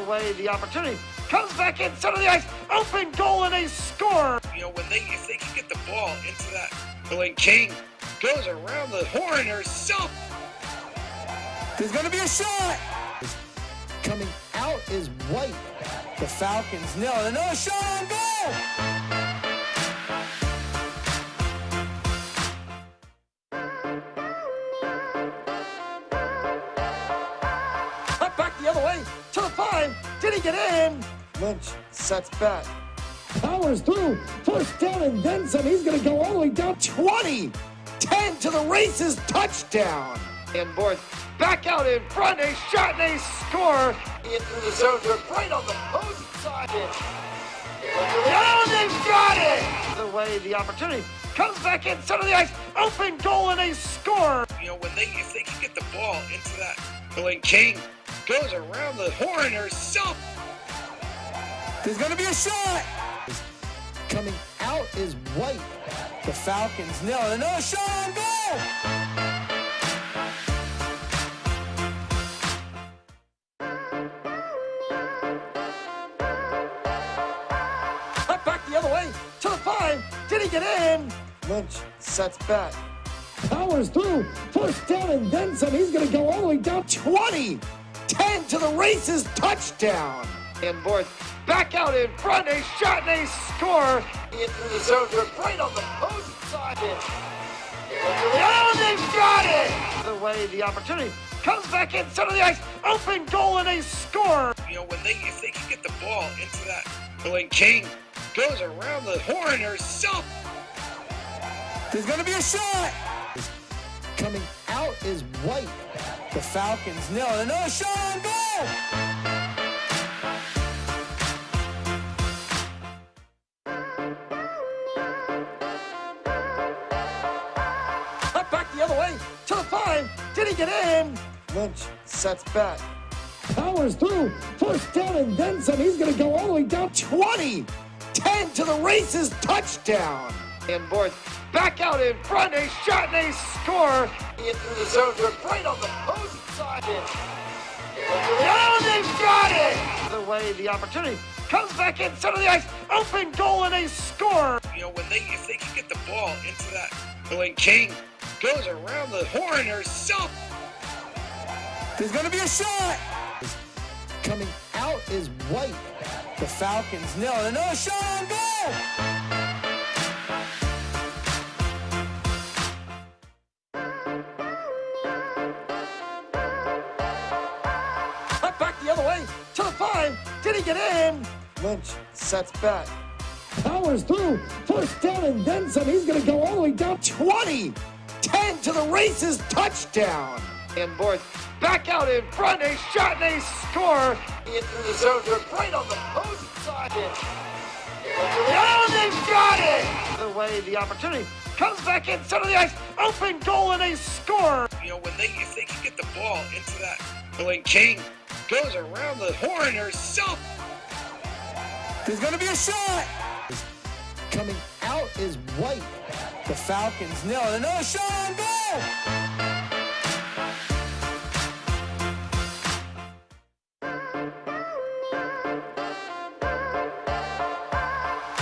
away the opportunity. Comes back in, center of the ice, open goal, and they score. You know, if they can get the ball into that, Billy King goes around the horn herself. There's going to be a shot. Coming out is White. The Falcons nail it. Another shot on goal. Up back the other way to the 5. Did he get in? Lynch sets back. Powers through. First down and then some. He's going to go all the way down 20. 10 to the races. Touchdown. And Boyd back out in front. A shot and they score. In through the zone. They're right on the post side. Oh, they've got it. The way the opportunity comes back in, center of the ice, open goal, and they score. You know, if they can get the ball into that, Billy King goes around the horn herself. There's going to be a shot. Coming out is White. The Falcons nail it. Another shot on goal. Up back the other way to the 5. Did he get in? Lynch sets back. Powers through. First down and then some. He's going to go all the way down 20. 10 to the races. Touchdown. And Boyd back out in front. A shot and they score. In through the zone. They're right on the post side. Oh, they've got it. The way the opportunity comes back in, center of the ice, open goal, and they score. You know, if they can get the ball into that, Billy King goes around the horn herself. There's going to be a shot. Coming out is White. The Falcons nail it. Another shot on goal. Up back the other way to the 5. Did he get in? Lynch sets back. Powers through. First down and then some. He's going to go all the way down 20. 10 to the races. Touchdown. And Boyd back out in front. A shot and they score. In through the zone. They're right on the post side. Oh, they've got it. The way the opportunity comes back in, center of the ice, open goal, and they score. You know, if they can get the ball into that, Billy King goes around the horn herself. There's going to be a shot. Coming out is White. The Falcons nail it. Another shot on goal. Up back the other way to the 5. Did he get in? Lynch sets back. Powers through. First down and then some. He's going to go all the way down 20. 10 to the races. Touchdown. And Boyd back out in front. A shot and they score. In through the zone. They're right on the post side. Oh, they've got it. The way the opportunity comes back in, center of the ice, open goal, and they score. You know, if they can get the ball into that, Billy King goes around the horn herself. There's going to be a shot. Coming out is White. The Falcons nail it. Another shot on goal.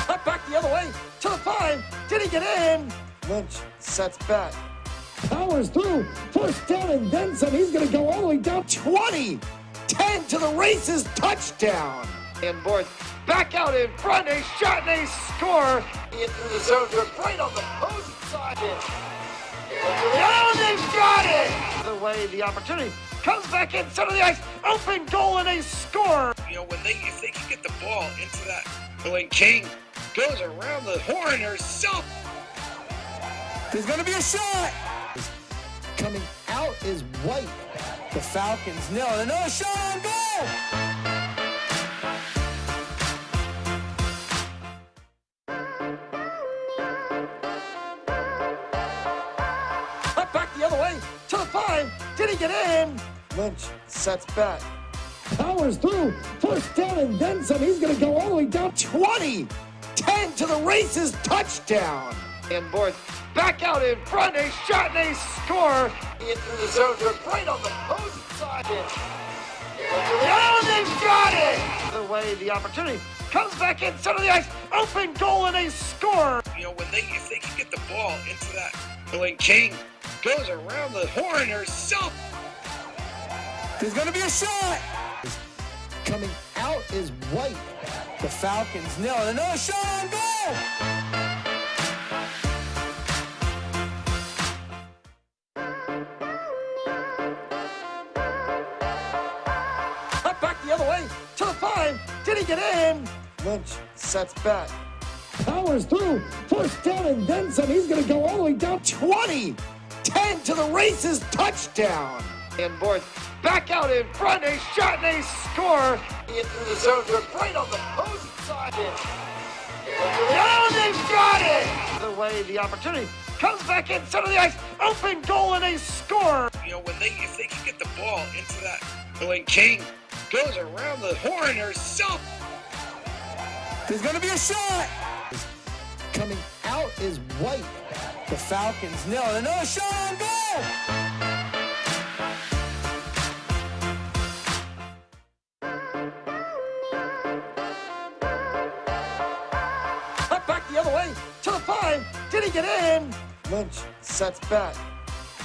Up back the other way to the 5. Did he get in? Lynch sets back. Powers through. First down and then some. He's going to go all the way down 20. 10 to the races. Touchdown. And Boyd back out in front. A shot and they score. In through the zone. They're right on the post side. Oh, they've got it. The way the opportunity comes back in, center of the ice, open goal, and they score. You know, if they can get the ball into that, Billy King goes around the horn herself. There's going to be a shot. Coming out is White. The Falcons nail it. Another shot on goal. Up back the other way to the 5. Did he get in? Lynch sets back. Powers through. First down and then some. He's going to go all the way down 20. 10 to the races. Touchdown. And Boyd back out in front. A shot and they score. In through the zone. They're right on the post side. Oh, they've got it. it! The way the opportunity comes back in center of the ice, open goal, and they score. You know, if they can get the ball into that, when King goes around the horn, There's going to be a shot. Coming out is White. The Falcons nail it. Another shot on goal. Up back the other way to the 5. Did he get in? Lynch sets back. Powers through. First down and then some. He's going to go all the way down 20. 10 to the races. Touchdown. And boards back out in front. A shot and they score. In through the zone. They're right on the post side. Oh, they've got it. The way the opportunity comes back in center of the ice. Open goal and they score. You know, if they can get the ball into that, when King goes around the horn, There's going to be a shot. Coming out is White. The Falcons nail it. Another shot on goal. Up back the other way to the 5. Did he get in? Lynch sets back.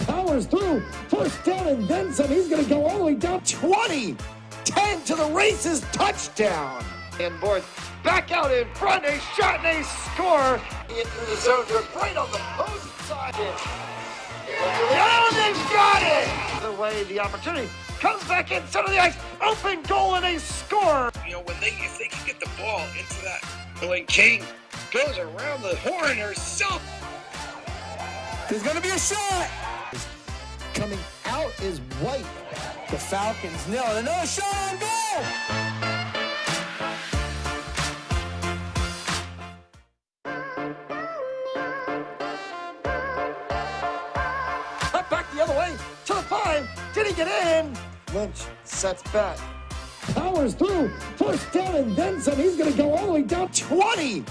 Powers through. First down and then some. He's going to go all the way down 20. 10 to the races. Touchdown. And boards back out in front. A shot and they score. In through the zone. They're right on the post side. Oh, they've got it. The way the opportunity comes back in center of the ice. Open goal and they score. You know, if they can get the ball into that, when King goes around the horn, There's going to be a shot. Coming out is White. The Falcons nail it. Another shot on goal. Up back the other way to the 5. Did he get in? Lynch sets back. Powers through. First down and then some. He's going to go all the way down 20.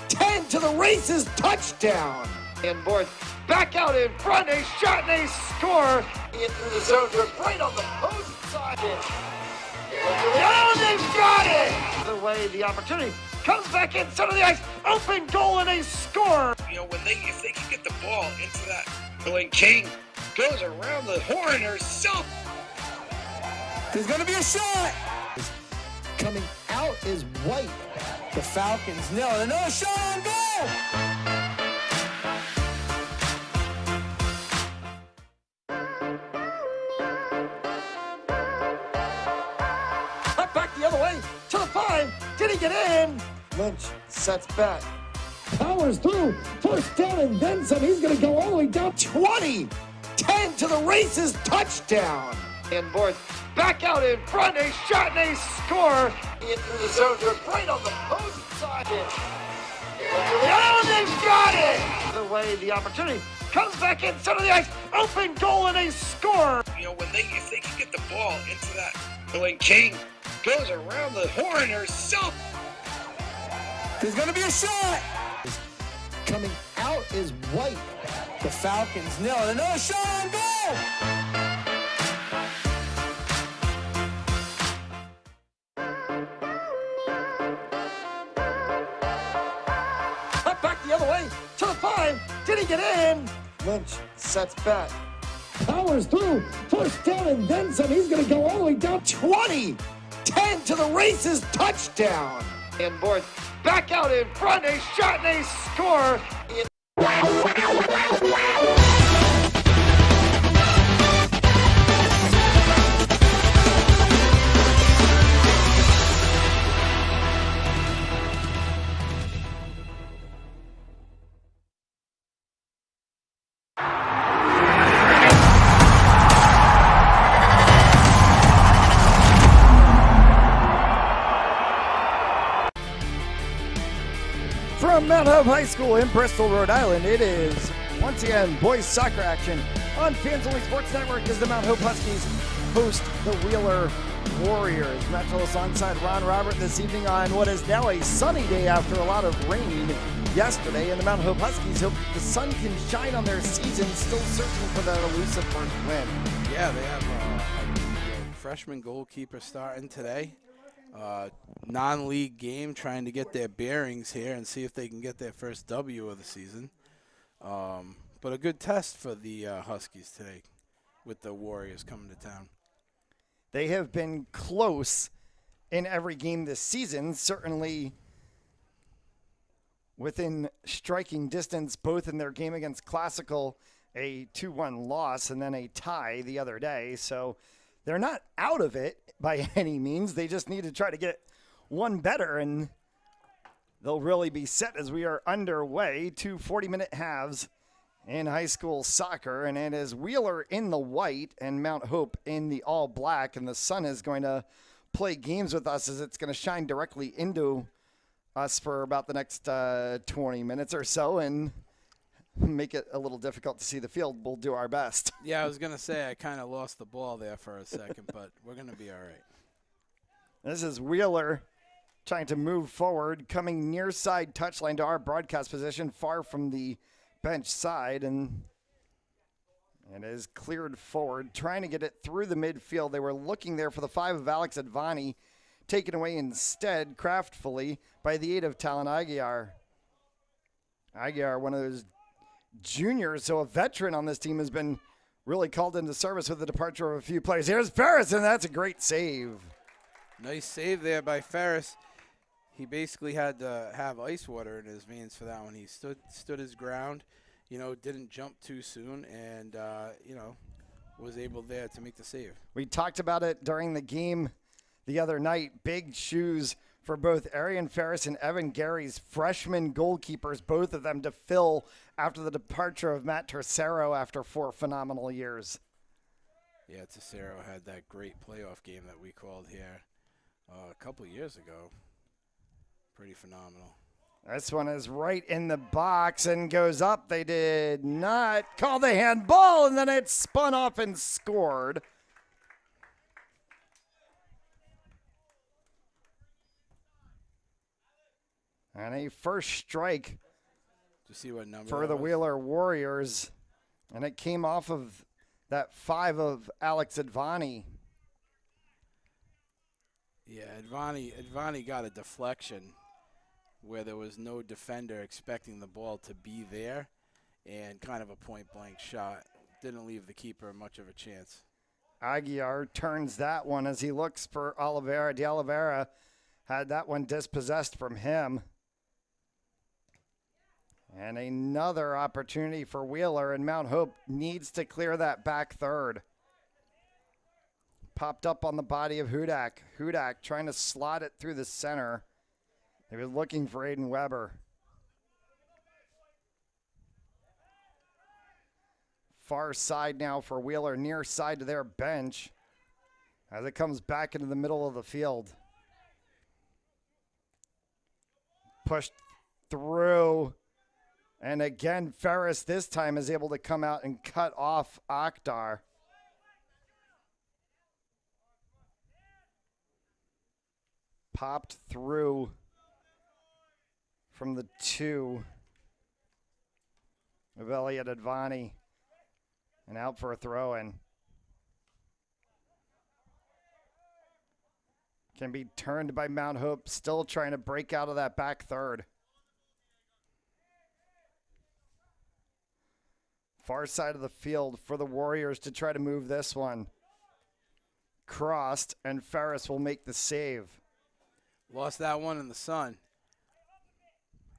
10 to the races. Touchdown. And boards back out in front. A shot and they score. In through the zone. They're right on the post side. Oh, they've got it. The way the opportunity comes back in center of the ice. Open goal and they score. You know, if they can get the ball into that, when King goes around the horn, There's going to be a shot. Coming out is White. The Falcons nail it. Another shot on goal. Up back the other way to the 5. Did he get in? Lynch sets back. Powers through. First down and then some. He's going to go all the way down 20. 10 to the races. Touchdown. And boards back out in front. A shot and they score. In through the zone. They're right on the post side. Oh, they've got it. The way the opportunity comes back in center of the ice. Open goal and they score. You know, if they can get the ball into that, when King goes around the horn, There's going to be a shot. Coming out is White. The Falcons nail it. Another shot on goal. Up back the other way to the 5. Did he get in? Lynch sets back. Powers through. First down and then some. He's going to go all the way down 20. 10 to the races. Touchdown. And boards back out in front. A shot and they score. From Mount Hope High School in Bristol, Rhode Island, it is once again boys soccer action on Fans Only Sports Network as the Mount Hope Huskies host the Wheeler Warriors. Matt Tullis alongside Ron Robert this evening on what is now a sunny day after a lot of rain yesterday. And the Mount Hope Huskies hope the sun can shine on their season, still searching for that elusive first win. Yeah, they have a freshman goalkeeper starting today. Non-league game, trying to get their bearings here and see if they can get their first W of the season. But a good test for the Huskies today with the Warriors coming to town. They have been close in every game this season, certainly within striking distance, both in their game against Classical, a 2-1 loss, and then a tie the other day. So they're not out of it by any means. They just need to try to get one better, and they'll really be set as we are underway. 2 40-minute halves in high school soccer, and it is Wheeler in the white and Mount Hope in the all black, and the sun is going to play games with us as it's going to shine directly into us for about the next 20 minutes or so and make it a little difficult to see the field. We'll do our best. Yeah, I was going to say I kind of lost the ball there for a second, but we're going to be all right. This is Wheeler trying to move forward, coming near side touchline to our broadcast position, far from the bench side, and it is cleared forward, trying to get it through the midfield. They were looking there for the 5 of Alex Advani, taken away instead, craftfully, by the 8 of Talon Aguiar. Aguiar, one of those juniors, so a veteran on this team, has been really called into service with the departure of a few players. Here's Ferris, and that's a great save. Nice save there by Ferris. He basically had to have ice water in his veins for that one. He stood his ground, didn't jump too soon, and, was able there to make the save. We talked about it during the game the other night. Big shoes for both Arian Ferris and Evan Gary's freshman goalkeepers, both of them to fill after the departure of Matt Tercero after 4 phenomenal years. Yeah, Tercero had that great playoff game that we called here a couple years ago. Pretty phenomenal. This one is right in the box and goes up. They did not call the handball, and then it spun off and scored. And a first strike to see what number for the Wheeler Warriors. And it came off of that 5 of Alex Advani. Yeah, Advani got a deflection where there was no defender expecting the ball to be there, and kind of a point-blank shot. Didn't leave the keeper much of a chance. Aguiar turns that one as he looks for Oliveira. De Oliveira had that one dispossessed from him. And another opportunity for Wheeler, and Mount Hope needs to clear that back third. Popped up on the body of Hudak. Hudak trying to slot it through the center. They were looking for Aiden Weber. Far side now for Wheeler, near side to their bench as it comes back into the middle of the field. Pushed through. And again, Ferris this time is able to come out and cut off Akhtar. Popped through from the 2 of Elliot Advani and out for a throw-in. Can be turned by Mount Hope, still trying to break out of that back third. Far side of the field for the Warriors to try to move this one. Crossed, and Ferris will make the save. Lost that one in the sun.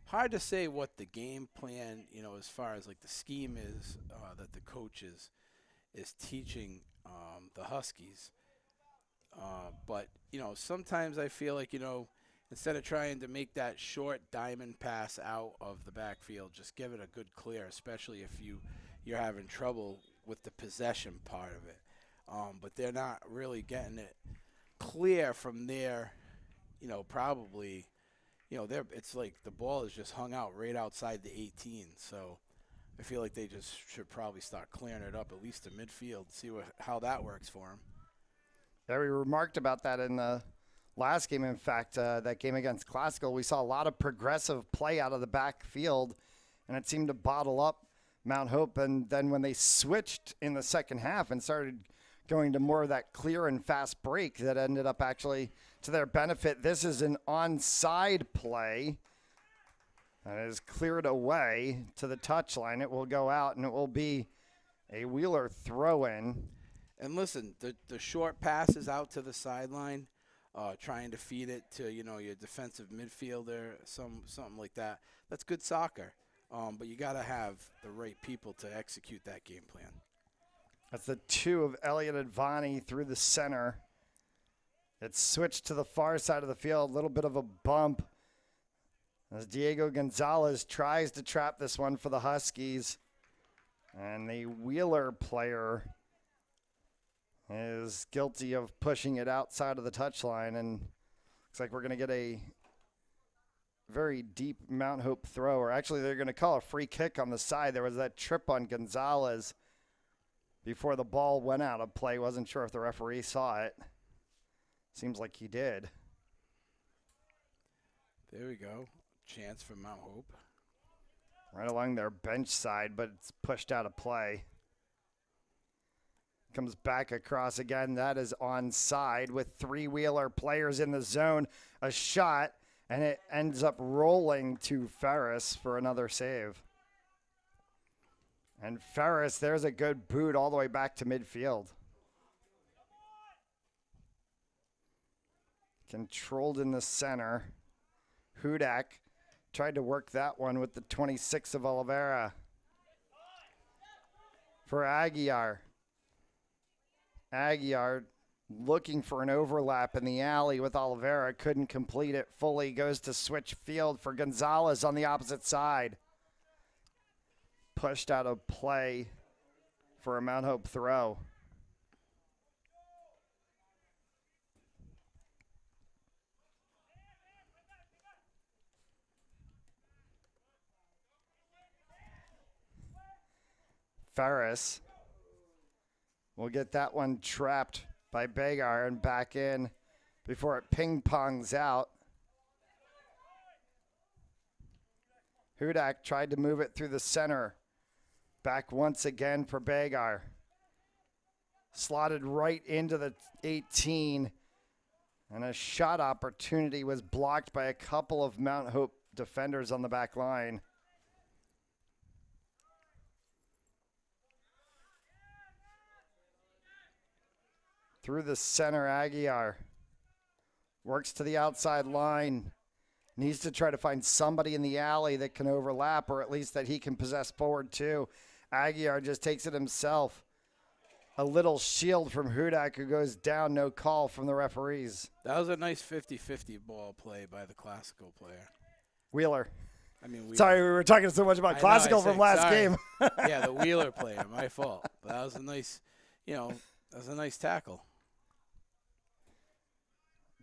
Hard to say what the game plan, as far as like the scheme is that the coach is teaching the Huskies. But, sometimes I feel like, instead of trying to make that short diamond pass out of the backfield, just give it a good clear, especially if you're having trouble with the possession part of it. But they're not really getting it clear from there, probably. It's like the ball is just hung out right outside the 18. So I feel like they just should probably start clearing it up, at least to midfield, see how that works for them. Yeah, we remarked about that in the last game. In fact, that game against Classical, we saw a lot of progressive play out of the backfield, and it seemed to bottle up Mount Hope. And then when they switched in the second half and started going to more of that clear and fast break that ended up actually to their benefit. This is an onside play. That is cleared away to the touchline. It will go out, and it will be a Wheeler throw-in. And listen, the short passes out to the sideline, trying to feed it to, your defensive midfielder, something like that. That's good soccer. But you got to have the right people to execute that game plan. That's the 2 of Elliot Advani through the center. It's switched to the far side of the field. A little bit of a bump as Diego Gonzalez tries to trap this one for the Huskies. And the Wheeler player is guilty of pushing it outside of the touchline. And looks like we're going to get a very deep Mount Hope throw. Or actually, they're going to call a free kick on the side. There was that trip on Gonzalez before the ball went out of play. Wasn't sure if the referee saw it. Seems like he did. There we go. Chance for Mount Hope. Right along their bench side, but it's pushed out of play. Comes back across again. That is onside with 3 Wheeler players in the zone. A shot, and it ends up rolling to Ferris for another save. And Ferris, there's a good boot all the way back to midfield. Controlled in the center. Hudak tried to work that one with the 26 of Oliveira. For Aguiar. Aguiar looking for an overlap in the alley with Oliveira. Couldn't complete it fully. Goes to switch field for Gonzalez on the opposite side. Pushed out of play for a Mount Hope throw. Ferris will get that one trapped by Begar and back in before it ping-pongs out. Hudak tried to move it through the center. Back once again for Begar. Slotted right into the 18. And a shot opportunity was blocked by a couple of Mount Hope defenders on the back line. Through the center, Aguiar works to the outside line. Needs to try to find somebody in the alley that can overlap, or at least that he can possess forward too. Aguiar just takes it himself. A little shield from Hudak, who goes down, no call from the referees. That was a nice 50-50 ball play by the Classical player. Wheeler. Wheeler. Sorry, we were talking so much about Classical from last game. Yeah, the Wheeler player, my fault. But that was a nice, that was a nice tackle.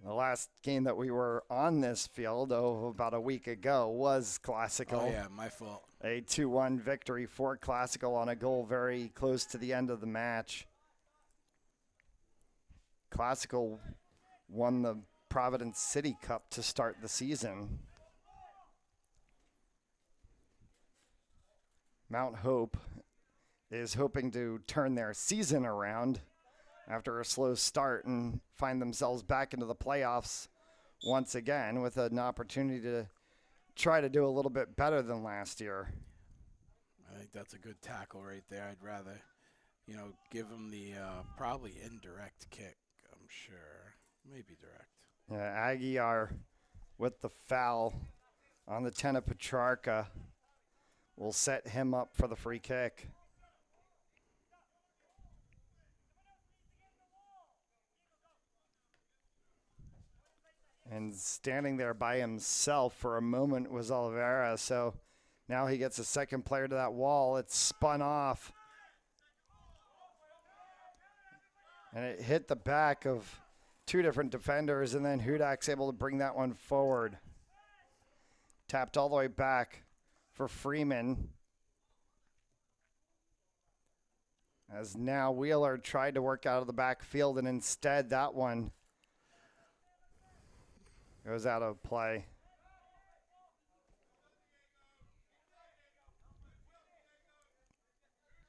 The last game that we were on this field, about a week ago, was Classical. Oh, yeah, my fault. A 2-1 victory for Classical on a goal very close to the end of the match. Classical won the Providence City Cup to start the season. Mount Hope is hoping to turn their season around after a slow start and find themselves back into the playoffs once again with an opportunity to try to do a little bit better than last year. I think that's a good tackle right there. I'd rather, give him the probably indirect kick, I'm sure. Maybe direct. Yeah, Aguiar with the foul on the 10 of Petrarca will set him up for the free kick. And standing there by himself for a moment was Oliveira. So now he gets a second player to that wall. It's spun off. And it hit the back of 2 different defenders. And then Hudak's able to bring that one forward. Tapped all the way back for Freeman. As now Wheeler tried to work out of the backfield. And instead that one goes out of play.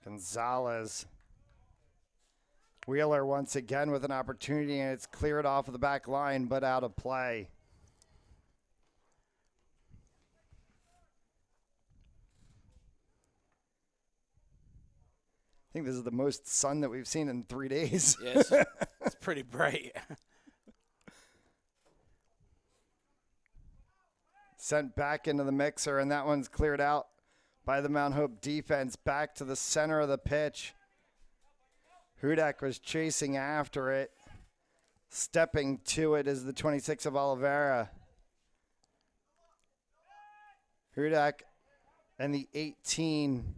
Gonzalez Wheeler once again with an opportunity, and it's cleared off of the back line, but out of play. I think this is the most sun that we've seen in 3 days. Yes, it's pretty bright. Sent back into the mixer, and that one's cleared out by the Mount Hope defense. Back to the center of the pitch. Hudak was chasing after it. Stepping to it is the 26 of Oliveira. Hudak and the 18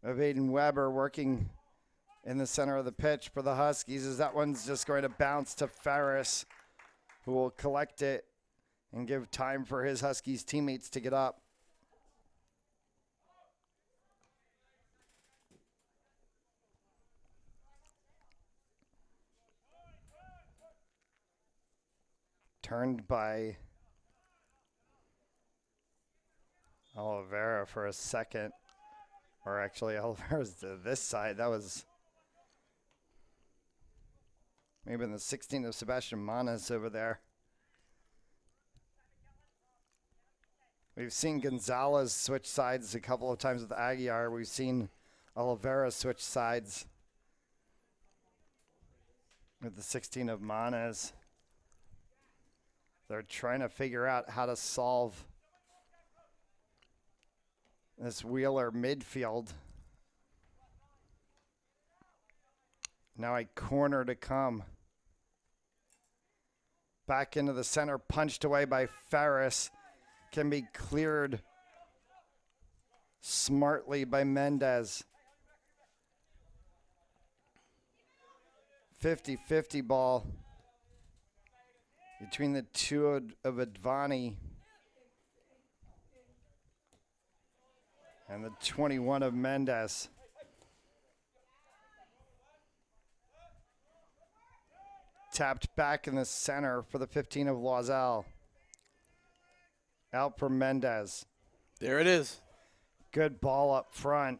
of Aiden Weber working in the center of the pitch for the Huskies, as that one's just going to bounce to Ferris, who will collect it and give time for his Huskies teammates to get up. Turned by Oliveira for a second. Or actually, Oliveira's to this side. That was maybe in the 16 of Sebastian Manas over there. We've seen Gonzalez switch sides a couple of times with Aguiar. We've seen Oliveira switch sides with the 16 of Manas. They're trying to figure out how to solve this Wheeler midfield. Now a corner to come. Back into the center, punched away by Ferris. Can be cleared smartly by Mendez. 50-50 ball between the two of Advani and the 21 of Mendez. Tapped back in the center for the 15 of Loisel. Out for Mendez. There it is. Good ball up front.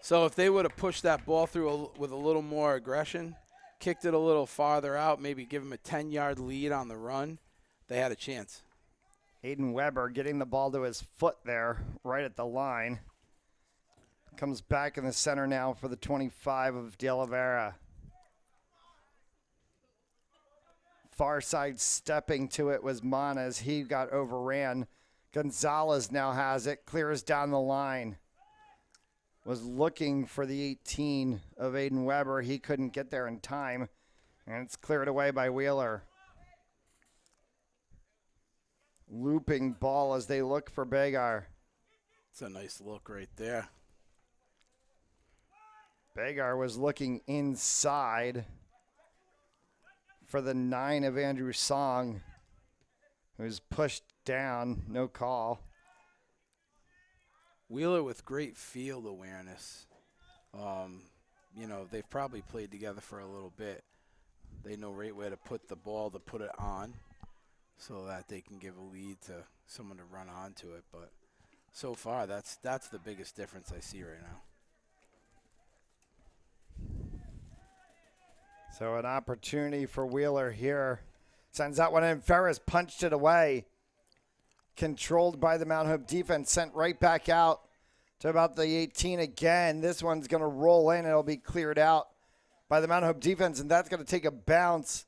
So if they would have pushed that ball through with a little more aggression, kicked it a little farther out, maybe give them a 10-yard lead on the run, they had a chance. Aiden Weber getting the ball to his foot there, right at the line. Comes back in the center now for the 25 of De Oliveira. Far side stepping to it was Manas. He got overran. Gonzalez now has it. Clears down the line. Was looking for the 18 of Aiden Weber. He couldn't get there in time. And it's cleared away by Wheeler. Looping ball as they look for Begar. It's a nice look right there. Begar was looking inside for the 9 of Andrew Song, who's pushed down, no call. Wheeler with great field awareness. You know, they've probably played together for a little bit. They know right where to put the ball to put it on so that they can give a lead to someone to run onto it. But so far, that's the biggest difference I see right now. So an opportunity for Wheeler here. Sends that one in. Ferris punched it away. Controlled by the Mount Hope defense. Sent right back out to about the 18 again. This one's going to roll in. It'll be cleared out by the Mount Hope defense, and that's going to take a bounce.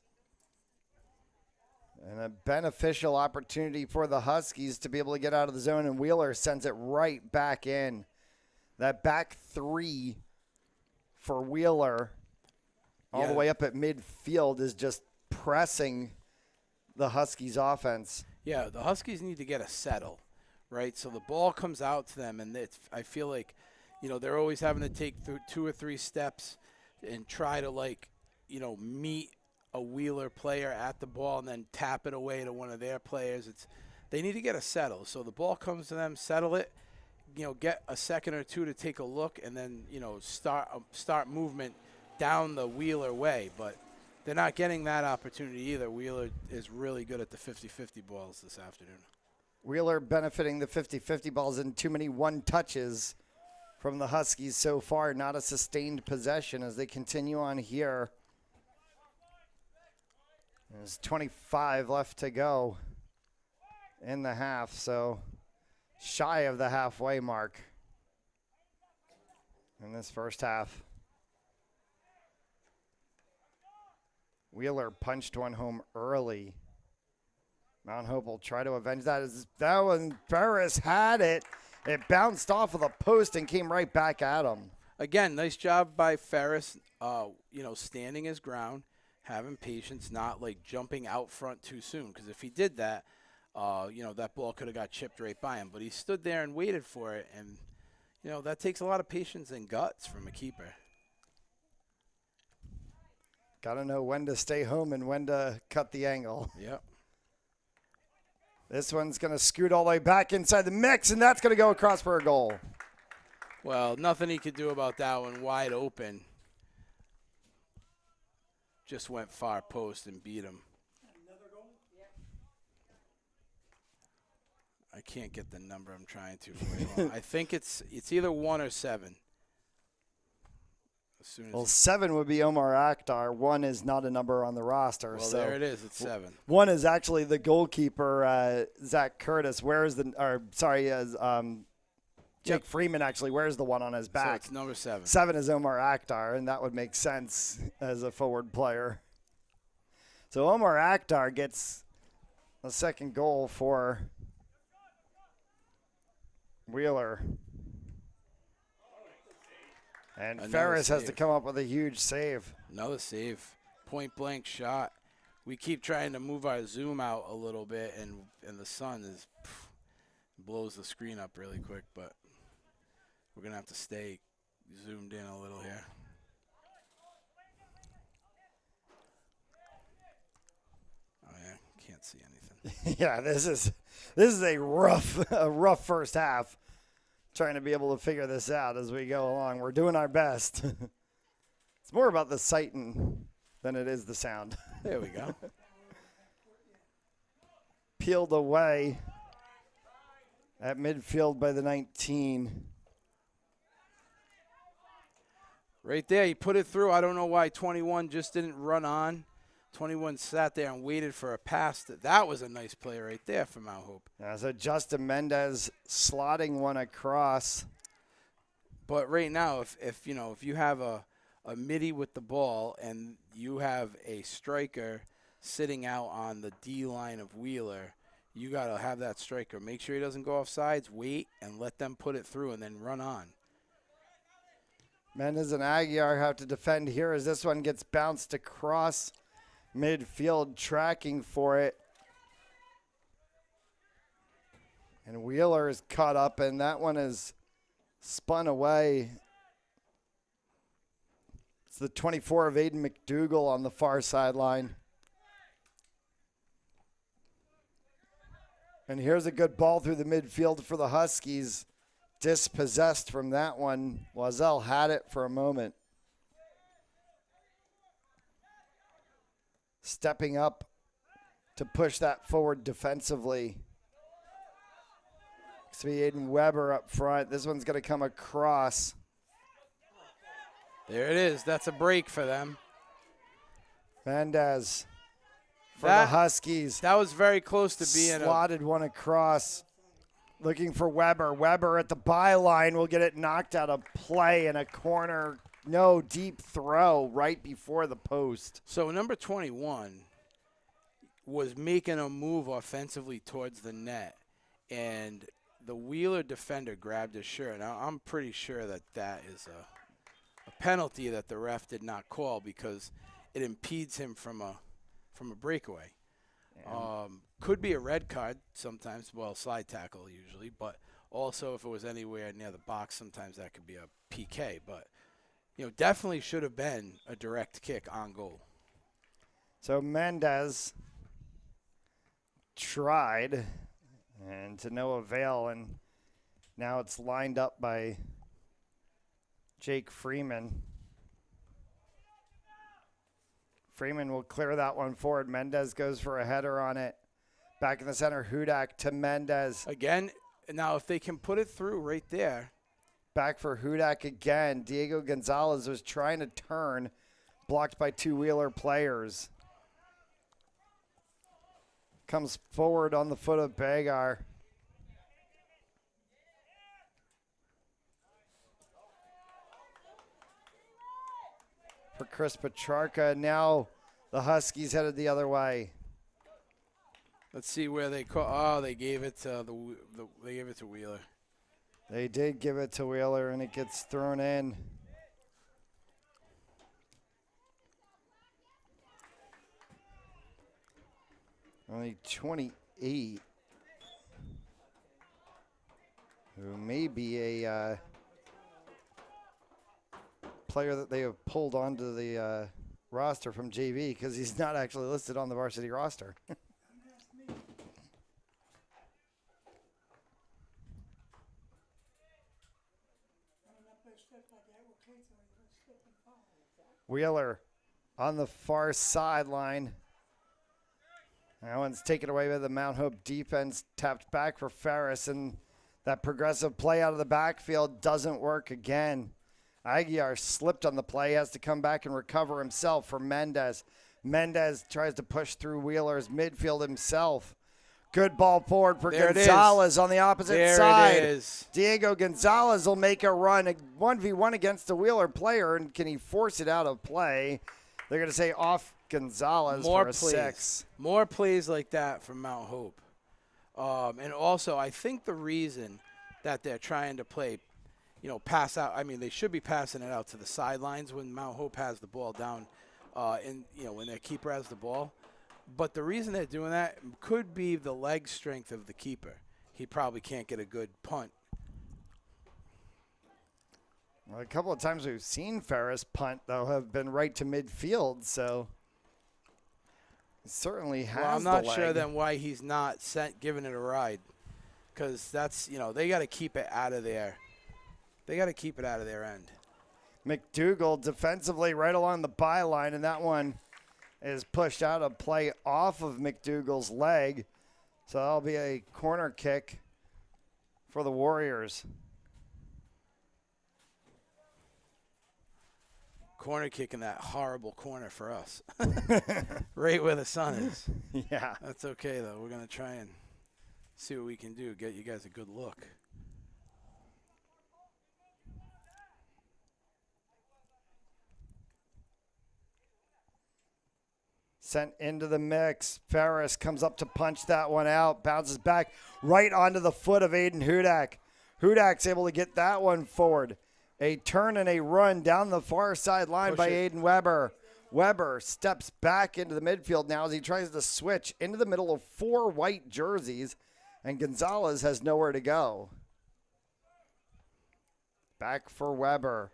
And a beneficial opportunity for the Huskies to be able to get out of the zone, and Wheeler sends it right back in. That back three for Wheeler all the way up at midfield is just pressing the Huskies offense. Yeah, the Huskies need to get a settle, right? So the ball comes out to them, and I feel like, you know, they're always having to take 2 or 3 steps and try to, like, you know, meet a Wheeler player at the ball and then tap it away to one of their players. They need to get a settle. So the ball comes to them, settle it, you know, get a second or two to take a look, and then, you know, start movement down the Wheeler way. But they're not getting that opportunity either. Wheeler is really good at the 50-50 balls this afternoon. Wheeler benefiting the 50-50 balls and too many one touches from the Huskies so far. Not a sustained possession as they continue on here. There's 25 left to go in the half, so shy of the halfway mark in this first half. Wheeler punched one home early. Mount Hope will try to avenge that. That one, Ferris had it. It bounced off of the post and came right back at him. Again, nice job by Ferris, standing his ground, having patience, not like jumping out front too soon. Because if he did that, that ball could have got chipped right by him. But he stood there and waited for it. And, that takes a lot of patience and guts from a keeper. Got to know when to stay home and when to cut the angle. Yep. This one's going to scoot all the way back inside the mix, and that's going to go across for a goal. Well, nothing he could do about that one. Wide open. Just went far post and beat him. I can't get the number I'm trying to for you. I think it's either 1 or 7. Well, 7 would be Omar Akhtar. 1 is not a number on the roster. Well, so there it is. It's 7. 1 is actually the goalkeeper, Zach Curtis. Jake Freeman actually wears the 1 on his back. So it's number 7. 7 is Omar Akhtar, and that would make sense as a forward player. So Omar Akhtar gets a second goal for Wheeler. And Ferris has to come up with a huge save. Another save. Point-blank shot. We keep trying to move our zoom out a little bit, and the sun blows the screen up really quick, but we're going to have to stay zoomed in a little here. Oh, yeah, can't see anything. Yeah, this is a rough first half. Trying to be able to figure this out as we go along. We're doing our best. It's more about the sighting than it is the sound. There we go. Peeled away at midfield by the 19. Right there, he put it through. I don't know why 21 just didn't run on. 21 sat there and waited for a pass. That was a nice play right there for Mount Hope. Yeah, so Justin Mendez slotting one across. But right now, if you have a midi with the ball and you have a striker sitting out on the D line of Wheeler, you got to have that striker. Make sure he doesn't go off sides, wait, and let them put it through and then run on. Mendez and Aguiar have to defend here as this one gets bounced across midfield, tracking for it. And Wheeler is caught up, and that one is spun away. It's the 24 of Aiden McDougall on the far sideline. And here's a good ball through the midfield for the Huskies. Dispossessed from that one. Loiselle had it for a moment. Stepping up to push that forward defensively. It's going to be Aiden Weber up front. This one's going to come across. There it is. That's a break for them. Mendez for the Huskies. That was very close to being slotted one across. Looking for Weber. Weber at the byline will get it knocked out of play in a corner. No, deep throw right before the post. So number 21 was making a move offensively towards the net, and the Wheeler defender grabbed his shirt. Now, I'm pretty sure that is a penalty that the ref did not call because it impedes him from a breakaway. Could be a red card sometimes, well, slide tackle usually, but also if it was anywhere near the box, sometimes that could be a PK. But definitely should have been a direct kick on goal. So Mendez tried, and to no avail, and now it's lined up by Jake Freeman. Freeman will clear that one forward. Mendez goes for a header on it. Back in the center, Hudak to Mendez. Again, now if they can put it through right there. back for Hudak again. Diego Gonzalez was trying to turn, blocked by two Wheeler players. Comes forward on the foot of Bagar. For Chris Petrarca. Now the Huskies headed the other way. Let's see where they call. Oh, they gave it to they gave it to Wheeler. They did give it to Wheeler, and it gets thrown in. Only 28. Who may be a player that they have pulled onto the roster from JV because he's not actually listed on the varsity roster. Wheeler on the far sideline. That one's taken away by the Mount Hope defense, tapped back for Ferris, and that progressive play out of the backfield doesn't work again. Aguiar slipped on the play, has to come back and recover himself for Mendez. Mendez tries to push through Wheeler's midfield himself. Good ball forward for Gonzalez on the opposite side. There it is. Diego Gonzalez will make a run, a 1v1 against a Wheeler player, and can he force it out of play? They're going to say off Gonzalez for a 6. More plays like that from Mount Hope. And also, I think the reason that they're trying to play, pass out, I mean, they should be passing it out to the sidelines when Mount Hope has the ball down, when their keeper has the ball. But the reason they're doing that could be the leg strength of the keeper. He probably can't get a good punt. Well, a couple of times we've seen Ferris punt, though, have been right to midfield, so he certainly has I'm not the leg. sure then why he's not giving it a ride, because that's, they got to keep it out of there. They got to keep it out of their end. McDougal defensively right along the byline, and that one is pushed out of play off of McDougal's leg. So that'll be a corner kick for the Warriors. Corner kick in that horrible corner for us. Right where the sun is. Yeah. That's okay, though. We're going to try and see what we can do, get you guys a good look. Sent into the mix. Ferris comes up to punch that one out. Bounces back right onto the foot of Aiden Hudak. Hudak's able to get that one forward. A turn and a run down the far sideline by Aiden Weber. Weber steps back into the midfield now as he tries to switch into the middle of 4 white jerseys, and Gonzalez has nowhere to go. Back for Weber.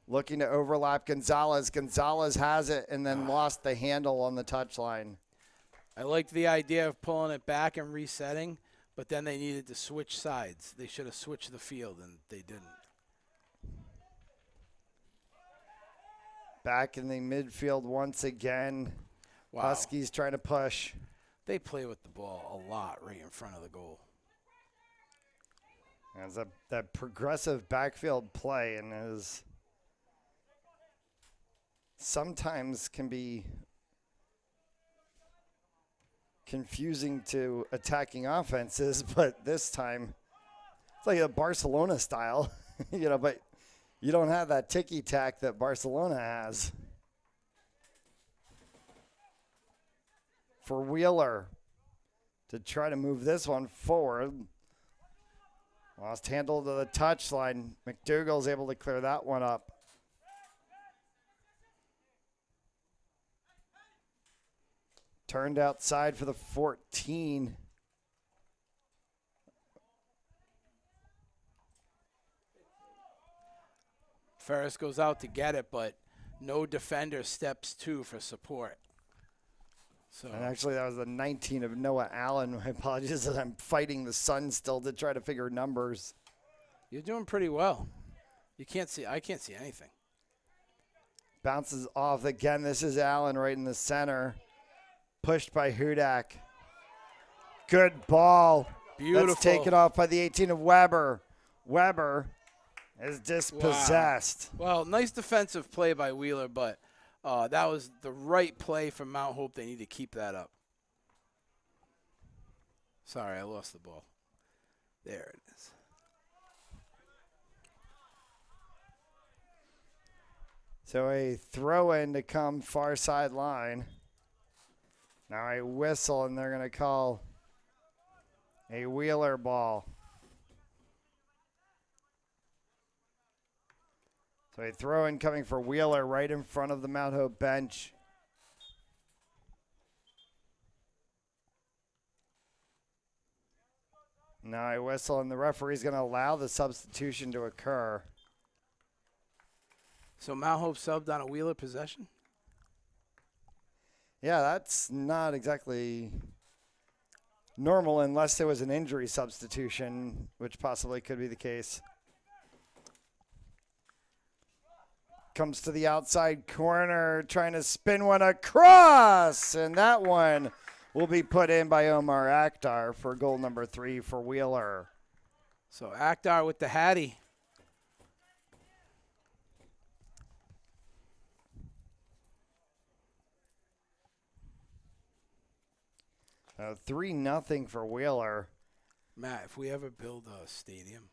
Looking to overlap Gonzalez. Gonzalez has it and then lost the handle on the touchline. I liked the idea of pulling it back and resetting, but then they needed to switch sides. They should have switched the field, and they didn't. Back in the midfield once again. Wow. Huskies trying to push. They play with the ball a lot right in front of the goal. As that progressive backfield play and is sometimes can be confusing to attacking offenses, but this time it's like a Barcelona style, but you don't have that ticky-tack that Barcelona has. For Wheeler to try to move this one forward. Lost handle to the touchline. McDougal's able to clear that one up. Turned outside for the 14. Ferris goes out to get it, but no defender steps to for support. So And actually, that was the 19 of Noah Allen. My apologies that I'm fighting the sun still to try to figure numbers. You're doing pretty well. I can't see anything. Bounces off again. This is Allen right in the center. Pushed by Hudak. Good ball. Beautiful. That's taken off by the 18 of Weber. Weber is dispossessed. Wow. Well, nice defensive play by Wheeler, but that was the right play from Mount Hope. They need to keep that up. Sorry, I lost the ball. There it is. So a throw-in to come far sideline. Now a whistle, and they're going to call a Wheeler ball. So a throw-in coming for Wheeler right in front of the Mount Hope bench. Now a whistle, and the referee's going to allow the substitution to occur. So Mount Hope subbed on a Wheeler possession? Yeah, that's not exactly normal unless there was an injury substitution, which possibly could be the case. Comes to the outside corner, trying to spin one across, and that one will be put in by Omar Akhtar for goal number 3 for Wheeler. So Akhtar with the Hattie. 3-0 for Wheeler. Matt, if we ever build a stadium,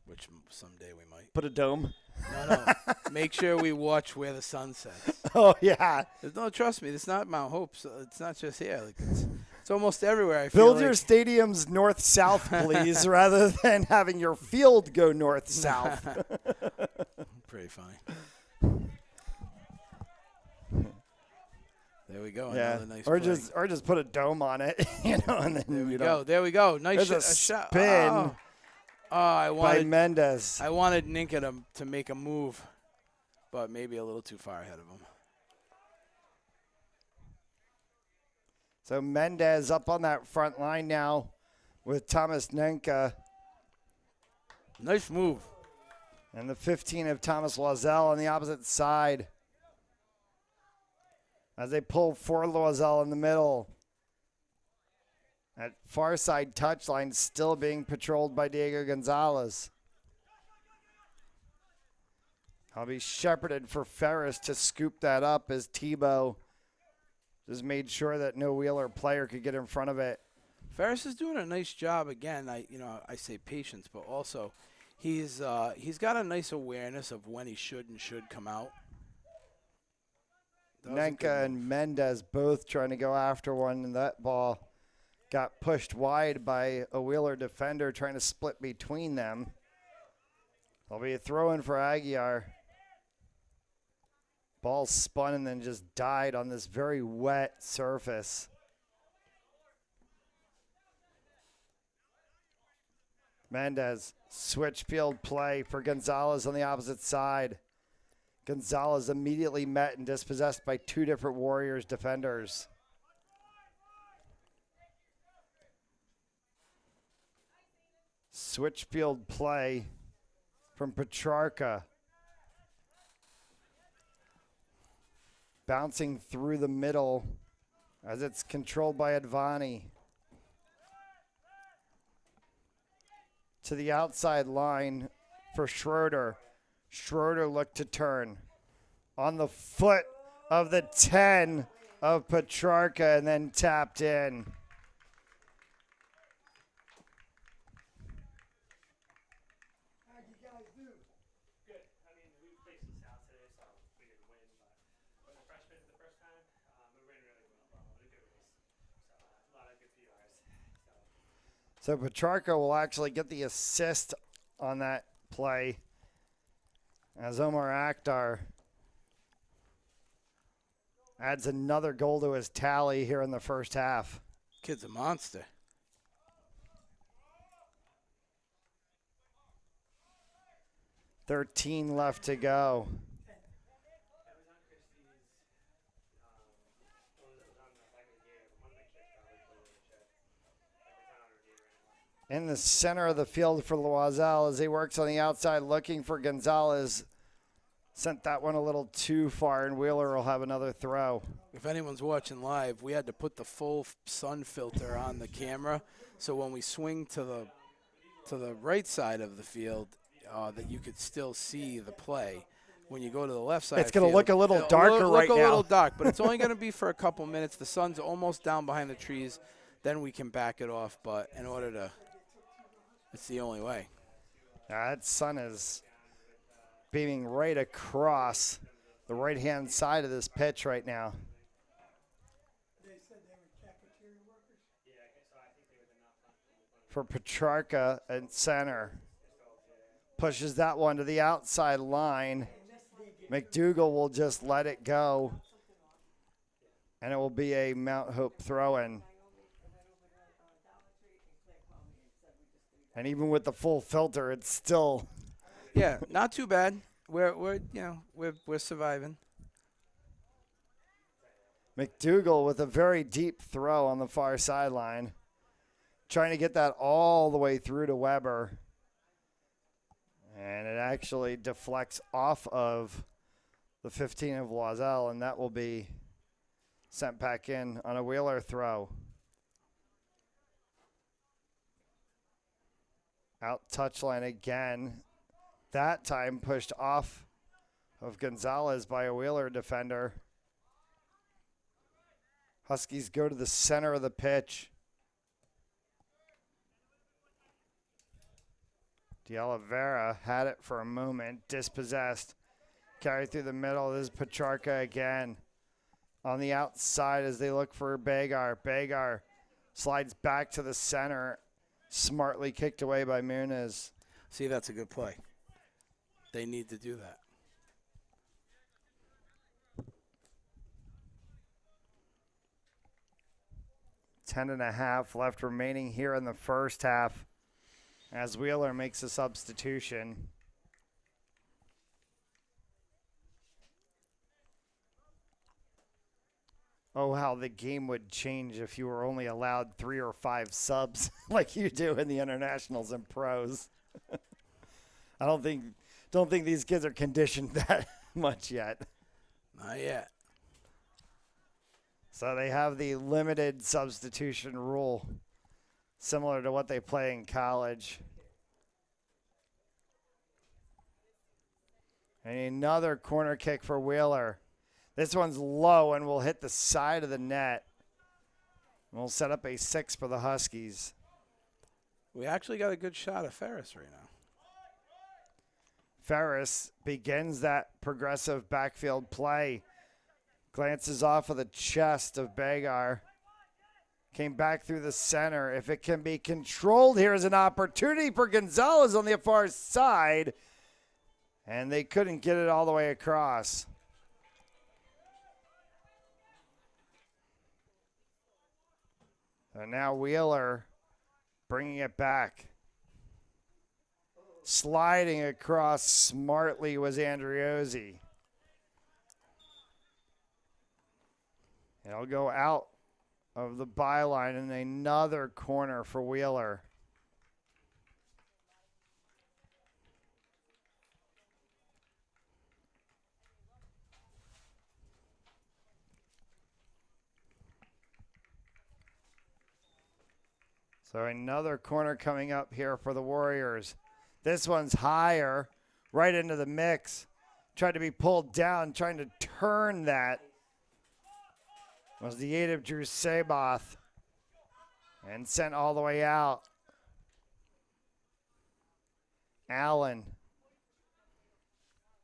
which someday we might. Put a dome. No. Make sure we watch where the sun sets. Oh, yeah. No, trust me, it's not Mount Hope. So it's not just here. Like it's almost everywhere. I Build feel your like. stadiums north-south, please, rather than having your field go north-south. Pretty funny. There we go. Yeah, Another nice or play. just put a dome on it, and then There we go. Nice There's a shot. spin I by wanted Mendez. I wanted Ninka to make a move, but maybe a little too far ahead of him. So Mendez up on that front line now with Thomas Nenka. Nice move. And the 15 of Thomas Loiselle on the opposite side. As they pull for Loiselle in the middle. That far side touchline still being patrolled by Diego Gonzalez. I'll be shepherded for Ferris to scoop that up as Tebow just made sure that no Wheeler player could get in front of it. Ferris is doing a nice job again. I say patience, but also he's got a nice awareness of when he should come out. Nenka and Mendez both trying to go after one, and that ball got pushed wide by a Wheeler defender trying to split between them. There'll be a throw-in for Aguiar. Ball spun and then just died on this very wet surface. Mendez, switch field play for Gonzalez on the opposite side. Gonzalez immediately met and dispossessed by two different Warriors defenders. Switch field play from Petrarca. Bouncing through the middle as it's controlled by Advani. To the outside line for Schroeder. Schroeder looked to turn on the foot of the 10 of Petrarca and then tapped in. So Petrarca will actually get the assist on that play as Omar Akhtar adds another goal to his tally here in the first half. Kid's a monster. $13 left to go. In the center of the field for Loiselle as he works on the outside looking for Gonzalez. Sent that one a little too far, and Wheeler will have another throw. If anyone's watching live, we had to put the full sun filter on the camera, so when we swing to the right side of the field, that you could still see the play. When you go to the left side, It's going to look a little it'll darker right look a now. little dark, but it's only going to be for a couple minutes. The sun's almost down behind the trees. Then we can back it off. But in order to, it's the only way. That sun is beaming right across the right-hand side of this pitch right now. For Petrarca at center. Pushes that one to the outside line. McDougal will just let it go. And it will be a Mount Hope throw-in. And even with the full filter, it's still... Yeah, not too bad. We're surviving. McDougal with a very deep throw on the far sideline. Trying to get that all the way through to Weber. And it actually deflects off of the 15 of Loisel, and that will be sent back in on a Wheeler throw. Out touchline again. That time pushed off of Gonzalez by a Wheeler defender. Huskies go to the center of the pitch. De Oliveira had it for a moment, dispossessed. Carried through the middle. This is Petrarca again. On the outside as they look for Begar. Begar slides back to the center. Smartly kicked away by Muniz. See, that's a good play. They need to do that. Ten and a half left remaining here in the first half as Wheeler makes a substitution. Oh, how the game would change if you were only allowed 3 or 5 subs like you do in the internationals and pros. I don't think these kids are conditioned that much yet. Not yet. So they have the limited substitution rule, similar to what they play in college. And another corner kick for Wheeler. This one's low and will hit the side of the net. We'll set up a 6 for the Huskies. We actually got a good shot at Ferris right now. Ferris begins that progressive backfield play. Glances off of the chest of Begar. Came back through the center. If it can be controlled, here is an opportunity for Gonzalez on the far side. And they couldn't get it all the way across. And now Wheeler bringing it back. Sliding across smartly was Andriozzi. It'll go out of the byline and another corner for Wheeler. So another corner coming up here for the Warriors. This one's higher, right into the mix. Tried to be pulled down, trying to turn that. Was the aid of Drew Saboth. And sent all the way out. Allen.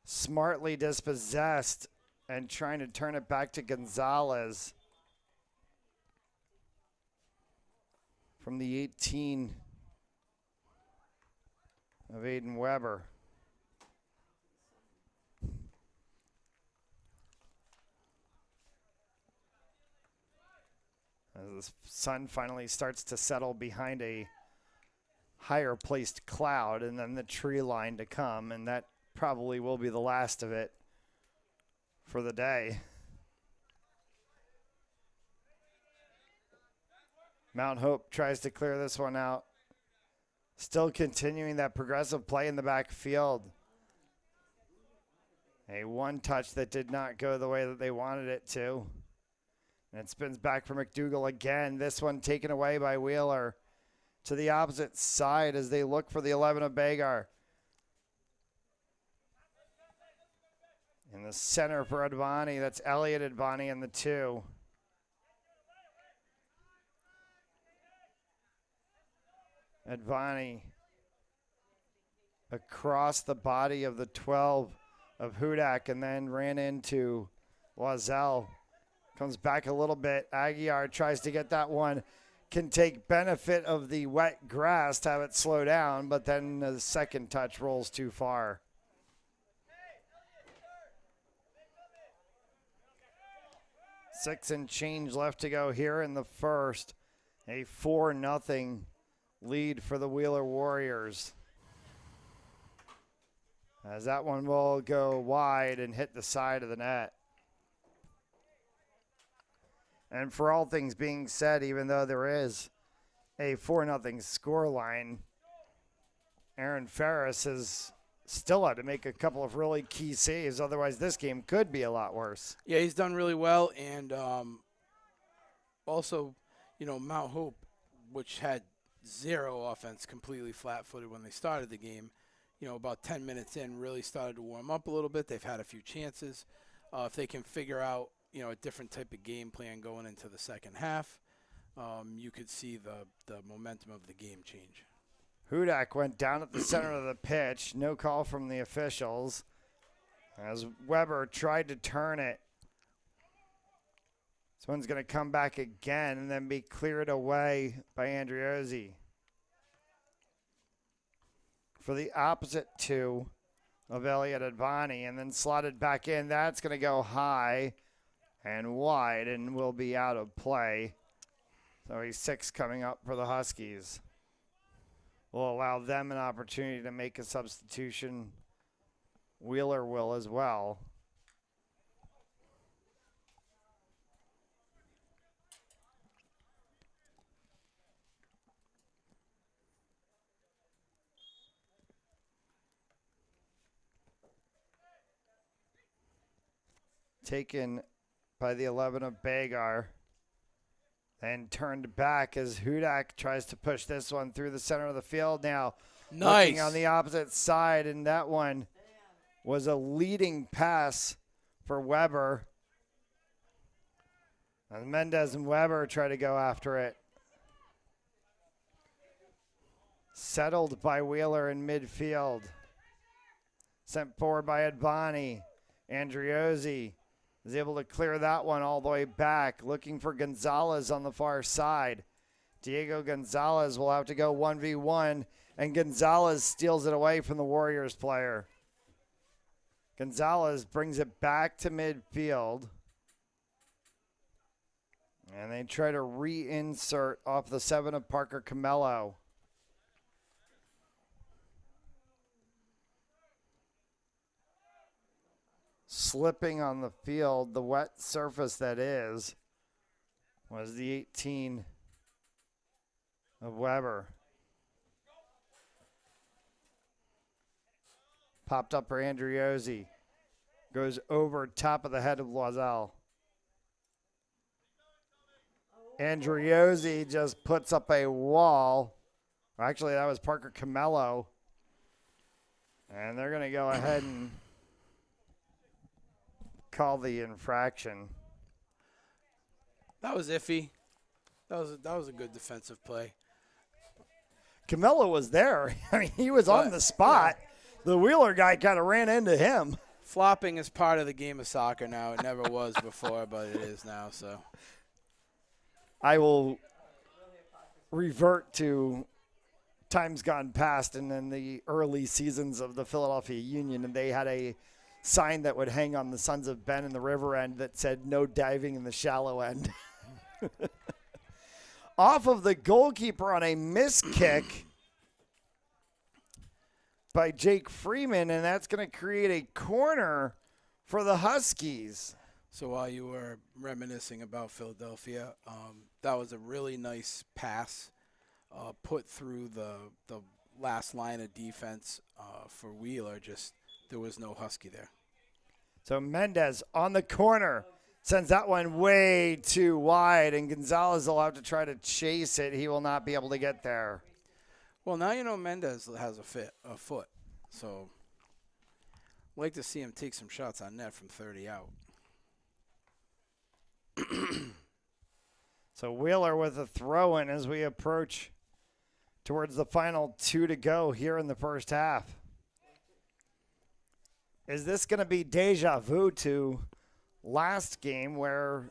Smartly dispossessed and trying to turn it back to Gonzalez. From the 18 of Aiden Weber. As the sun finally starts to settle behind a higher placed cloud and then the tree line to come, and that probably will be the last of it for the day. Mount Hope tries to clear this one out. Still continuing that progressive play in the backfield. A one touch that did not go the way that they wanted it to. And it spins back for McDougal again. This one taken away by Wheeler to the opposite side as they look for the 11 of Begar. In the center for Advani, that's Elliot Advani in the 2. Advani across the body of the 12 of Hudak and then ran into Loiselle. Comes back a little bit. Aguiar tries to get that one. Can take benefit of the wet grass to have it slow down, but then the second touch rolls too far. Six and change left to go here in the first. A 4-0 lead for the Wheeler Warriors. As that one will go wide and hit the side of the net. And for all things being said, even though there is a 4-0 scoreline, Aaron Ferris has still had to make a couple of really key saves. Otherwise, this game could be a lot worse. Yeah, he's done really well. And also, you know, Mount Hope, which had zero offense, completely flat-footed when they started the game, you know, about 10 minutes in, really started to warm up a little bit. They've had a few chances. If they can figure out, you know, a different type of game plan going into the second half, you could see the momentum of the game change. Hudak went down at the center of the pitch. No call from the officials as Weber tried to turn it. This one's going to come back again and then be cleared away by Andriozzi. For the opposite 2 of Elliot Advani, and then slotted back in. That's going to go high and wide and will be out of play. So a 6 coming up for the Huskies. Will allow them an opportunity to make a substitution. Wheeler will as well. Taken by the 11 of Bagar. And turned back as Hudak tries to push this one through the center of the field now. Nice. Looking on the opposite side, and that one was a leading pass for Weber. And Mendez and Weber try to go after it. Settled by Wheeler in midfield. Sent forward by Advani. Andriozzi is able to clear that one all the way back, looking for Gonzalez on the far side. Diego Gonzalez will have to go 1v1, and Gonzalez steals it away from the Warriors player. Gonzalez brings it back to midfield, and they try to reinsert off the 7 of Parker Camello. Slipping on the field, the wet surface that is, was the 18 of Weber. Popped up for Andriozzi. Goes over top of the head of Loiselle. Andriozzi just puts up a wall. Actually, that was Parker Camello. And they're going to go ahead and call the infraction. That was iffy. That was a good defensive play. Camello was there. I mean, he was on the spot. Yeah. The Wheeler guy kind of ran into him. Flopping is part of the game of soccer now. It never was before, but it is now. So I will revert to times gone past and in the early seasons of the Philadelphia Union, and they had a sign that would hang on the Sons of Ben in the river end that said no diving in the shallow end. Off of the goalkeeper on a missed kick by Jake Freeman, and that's going to create a corner for the Huskies. So while you were reminiscing about Philadelphia, that was a really nice pass put through the last line of defense for Wheeler. Just there was no Husky there. So Mendez on the corner sends that one way too wide, and Gonzalez will have to try to chase it. He will not be able to get there. Well, now you know Mendez has a foot. So like to see him take some shots on net from 30 out. So Wheeler with a throw-in as we approach towards the final 2 to go here in the first half. Is this going to be deja vu to last game where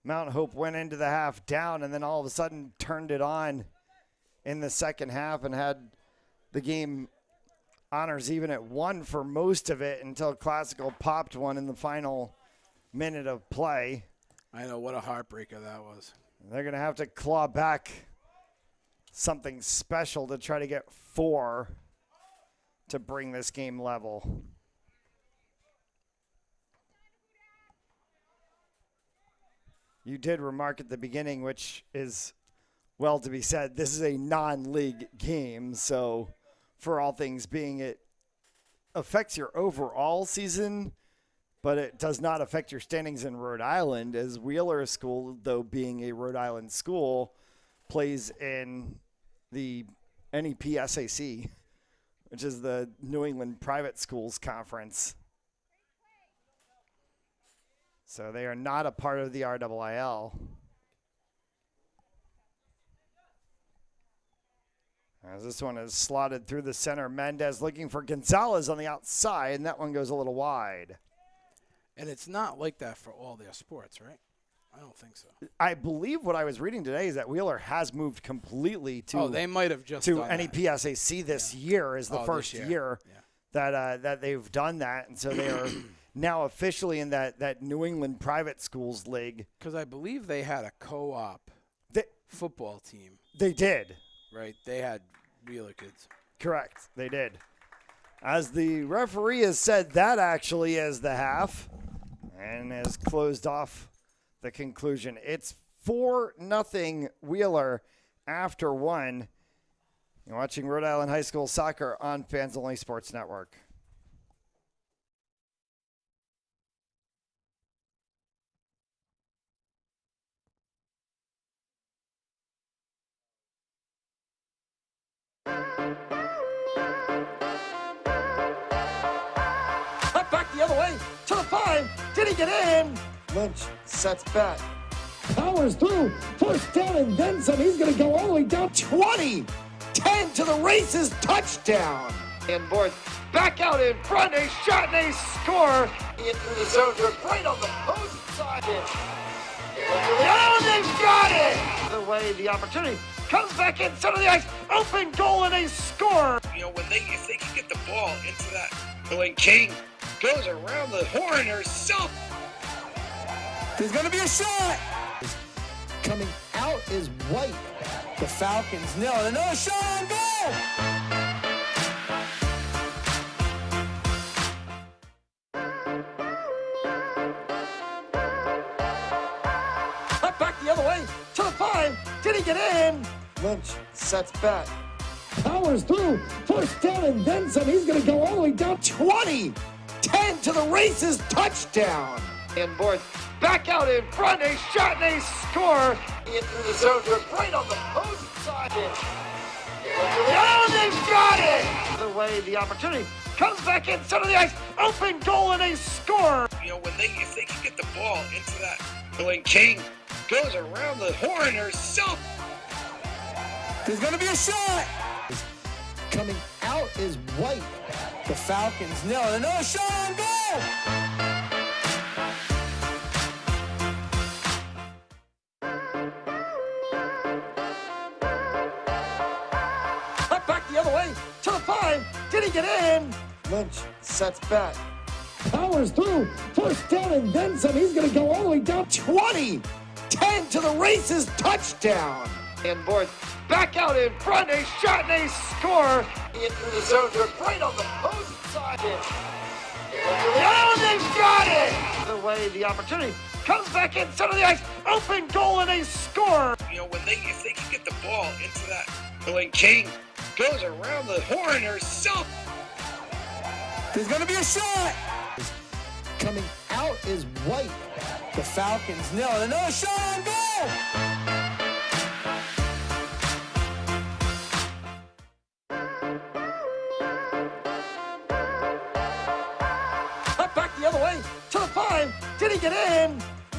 Mount Hope went into the half down and then all of a sudden turned it on in the second half and had the game honors even at 1 for most of it until Classical popped one in the final minute of play. I know, what a heartbreaker that was. They're going to have to claw back something special to try to get 4 to bring this game level. You did remark at the beginning, which is well to be said, this is a non-league game, so for all things being, it affects your overall season, but it does not affect your standings in Rhode Island, as Wheeler School, though being a Rhode Island school, plays in the NEP SAC, which is the New England Private Schools Conference. So they are not a part of the RIIL. As this one is slotted through the center, Mendez looking for Gonzalez on the outside, and that one goes a little wide. And it's not like that for all their sports, right? I don't think so. I believe what I was reading today is that Wheeler has moved completely to they might have just to done that. NEP SAC this year is the first year that they've done that, and so they are now officially in that New England Private Schools League. Because I believe they had a co-op football team. They did. Right, they had Wheeler kids. Correct, they did. As the referee has said, that actually is the half and has closed off the conclusion. It's 4-0 Wheeler after 1. You're watching Rhode Island High School Soccer on Fans Only Sports Network. Back the other way to the 5. Did he get in? Lynch sets back. Powers through. First down and then some. He's going to go all the way down 20. 10 to the races. Touchdown. And Borth back out in front. A shot and a score. Into the zone. Just right on the post side. Oh, they've got it. The way the opportunity comes back in center of the ice. Open goal and a score. You know, if they can get the ball into that, when King goes around the horn herself. There's going to be a shot. Coming out is White. The Falcons nil. Another shot on goal. Back the other way to the 5. Did he get in? Lynch sets back. Powers through. First down and then some. He's going to go all the way down 20. 10 to the races. Touchdown. And Borth back out in front. A shot and a score. Into the zone. Just right on the post side. Oh, they've got it. The way the opportunity comes back in center of the ice. Open goal and a score. You know, if they can get the ball into that, when King goes around the horn herself. There's going to be a shot. Coming out is White. The Falcons nil. Another shot on goal. Back the other way to the 5. Did he get in? Lynch sets back. Powers through. First down and then some. He's going to go all the way down 20. 10 to the races. Touchdown. And Borth back out in front. A shot and a score. Into the zone. Just right on the post side. Oh, they've got it. The way the opportunity comes back in center of the ice. Open goal and a score. You know, if they can get the ball into that, when King goes around the horn herself. There's going to be a shot. Coming out is White. The Falcons nil. Another shot on goal.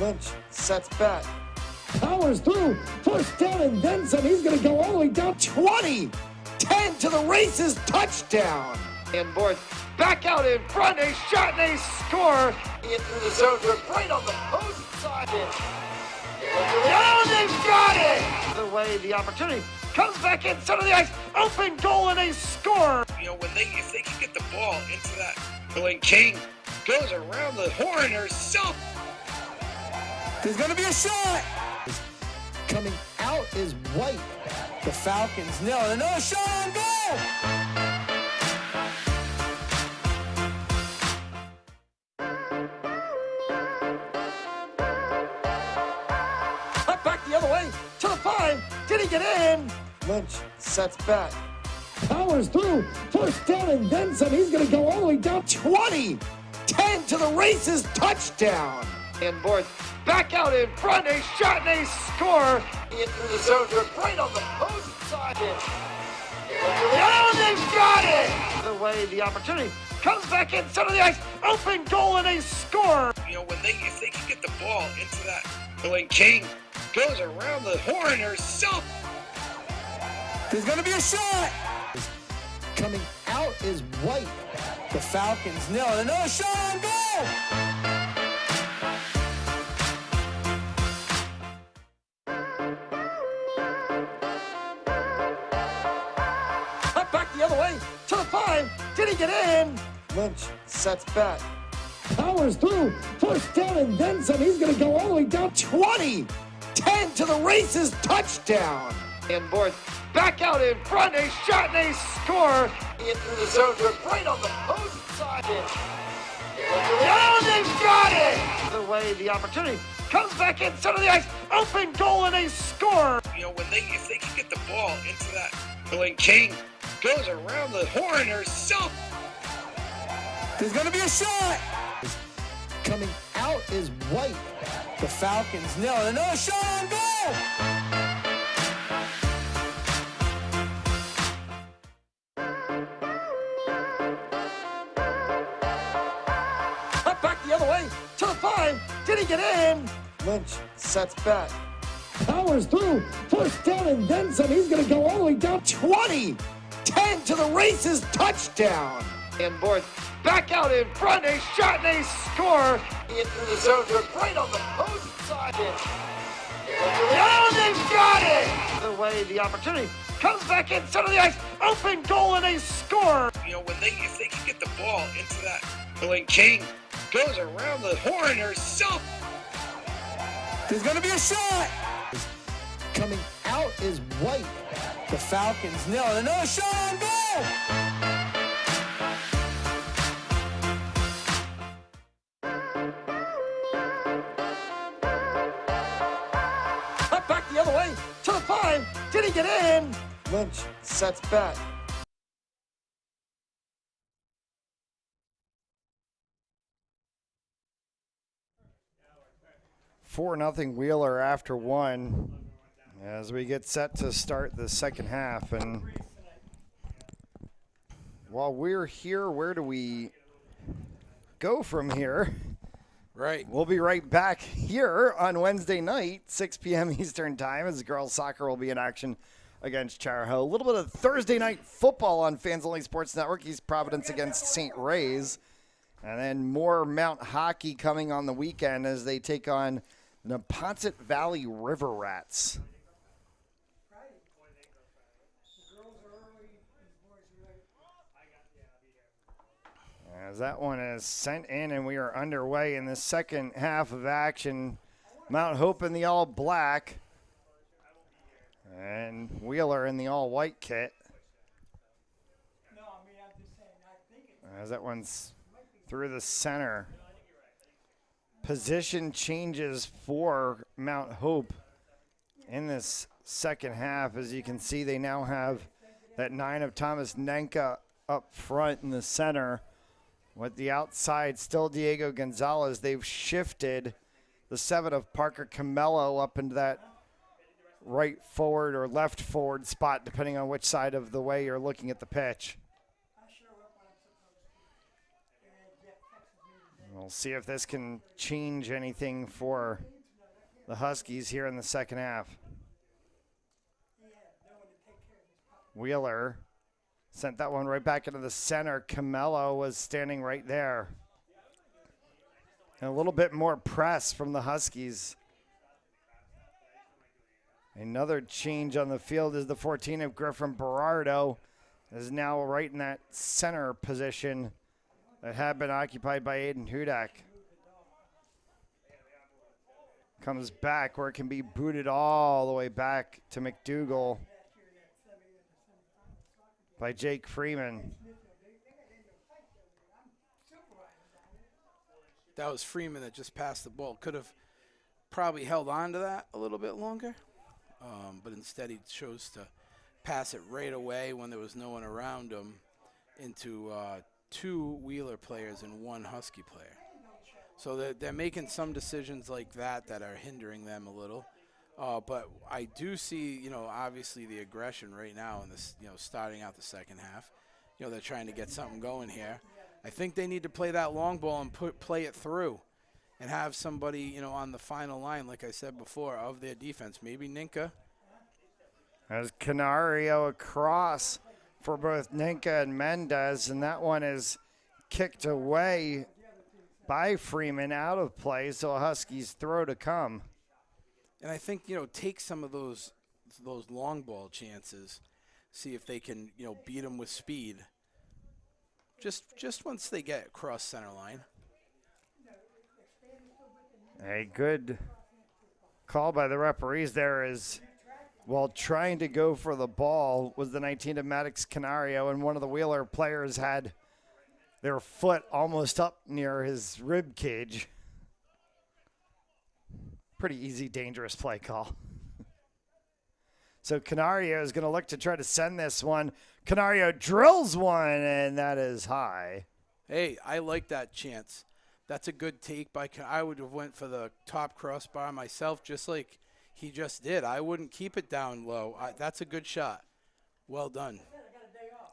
Lynch sets back. Powers through. First down and then some. He's going to go all the way down 20. 10 to the races. Touchdown. And boards back out in front. A shot and a score. In through the zone. Goes right on the post side. Oh, they've got it. The way the opportunity comes back in center of the ice. Open goal and a score. You know, if they can get the ball into that, when King goes around the horn herself. There's going to be a shot. Coming out is White. The Falcons nail it. Another shot on goal. Up back the other way to the 5. Did he get in? Lynch sets back. Powers through. First down and then some. He's going to go all the way down 20. 10 to the races. Touchdown. And boards back out in front. A shot and a score. In through the zone. Goes right on the post side. Oh, they've got it. The way the opportunity comes back in center of the ice. Open goal and a score. You know, if they can get the ball into that, when King goes around the horn herself. There's going to be a shot. Coming out is White. The Falcons nail it. Another shot on goal. Up back the other way to the 5. Did he get in? Lynch sets back. Powers through. First down and then some. He's going to go all the way down 20. 10 to the races. Touchdown. And boards back out in front. A shot and a score. In through the zone. Goes right on the post side. Oh, they've got it. The way the opportunity comes back in center of the ice. Open goal and a score. You know, if they can get the ball into that, when King goes around the horn herself. There's going to be a shot. Coming out is White. The Falcons nail it. Another shot on goal. Up back the other way to the 5. Did he get in? Lynch sets back. Powers through. First down and then some. He's going to go all the way down 20. 10 to the races. Touchdown. And boards back out in front. A shot and a score. In through the zone. Goes right on the post side. Oh, they've got it. The way the opportunity comes back in center of the ice. Open goal and a score. You know, if they can get the ball into that, when King goes around the horn herself. There's going to be a shot. Coming out is White. The Falcons nail it. Another shot on goal. Up back the other way to the 5. Did he get in? Lynch sets back. Four nothing Wheeler after one as we get set to start the second half. And while we're here, where do we go from here? Right. We'll be right back here on Wednesday night, 6 p.m. Eastern time, as girls soccer will be in action against Charahoe. A little bit of Thursday night football on Fans Only Sports Network. East Providence against St. Ray's. And then more Mount hockey coming on the weekend as they take on the Neponset Valley River Rats. As that one is sent in, and we are underway in the second half of action. Mount Hope in the all-black, and Wheeler in the all-white kit. As that one's through the center. Position changes for Mount Hope in this second half. As you can see, they now have that 9 of Thomas Nenka up front in the center. With the outside, still Diego Gonzalez. They've shifted the 7 of Parker Camello up into that right forward or left forward spot, depending on which side of the way you're looking at the pitch. We'll see if this can change anything for the Huskies here in the second half. Wheeler sent that one right back into the center. Camello was standing right there. And a little bit more press from the Huskies. Another change on the field is the 14 of Griffin Berardo is now right in that center position that had been occupied by Aiden Hudak. Comes back where it can be booted all the way back to McDougal by Jake Freeman. That was Freeman that just passed the ball. Could have probably held on to that a little bit longer, but instead he chose to pass it right away when there was no one around him into two Wheeler players and one Husky player. So they're making some decisions like that that are hindering them a little. But I do see, obviously the aggression right now in this, starting out the second half. They're trying to get something going here. I think they need to play that long ball and play it through and have somebody, on the final line, like I said before, of their defense. Maybe Ninka. As Canario across for both Ninka and Mendez, and that one is kicked away by Freeman out of play, so a Huskies throw to come. And I think, take some of those long ball chances, see if they can, beat them with speed. Just once they get across center line. A good call by the referees there is, while trying to go for the ball, was the 19 of Maddox Canario, and one of the Wheeler players had their foot almost up near his rib cage. Pretty easy, dangerous play call. So Canario is going to look to try to send this one. Canario drills one, and that is high. Hey, I like that chance. That's a good take by I would have went for the top crossbar myself, just like he just did. I wouldn't keep it down low. That's a good shot. Well done.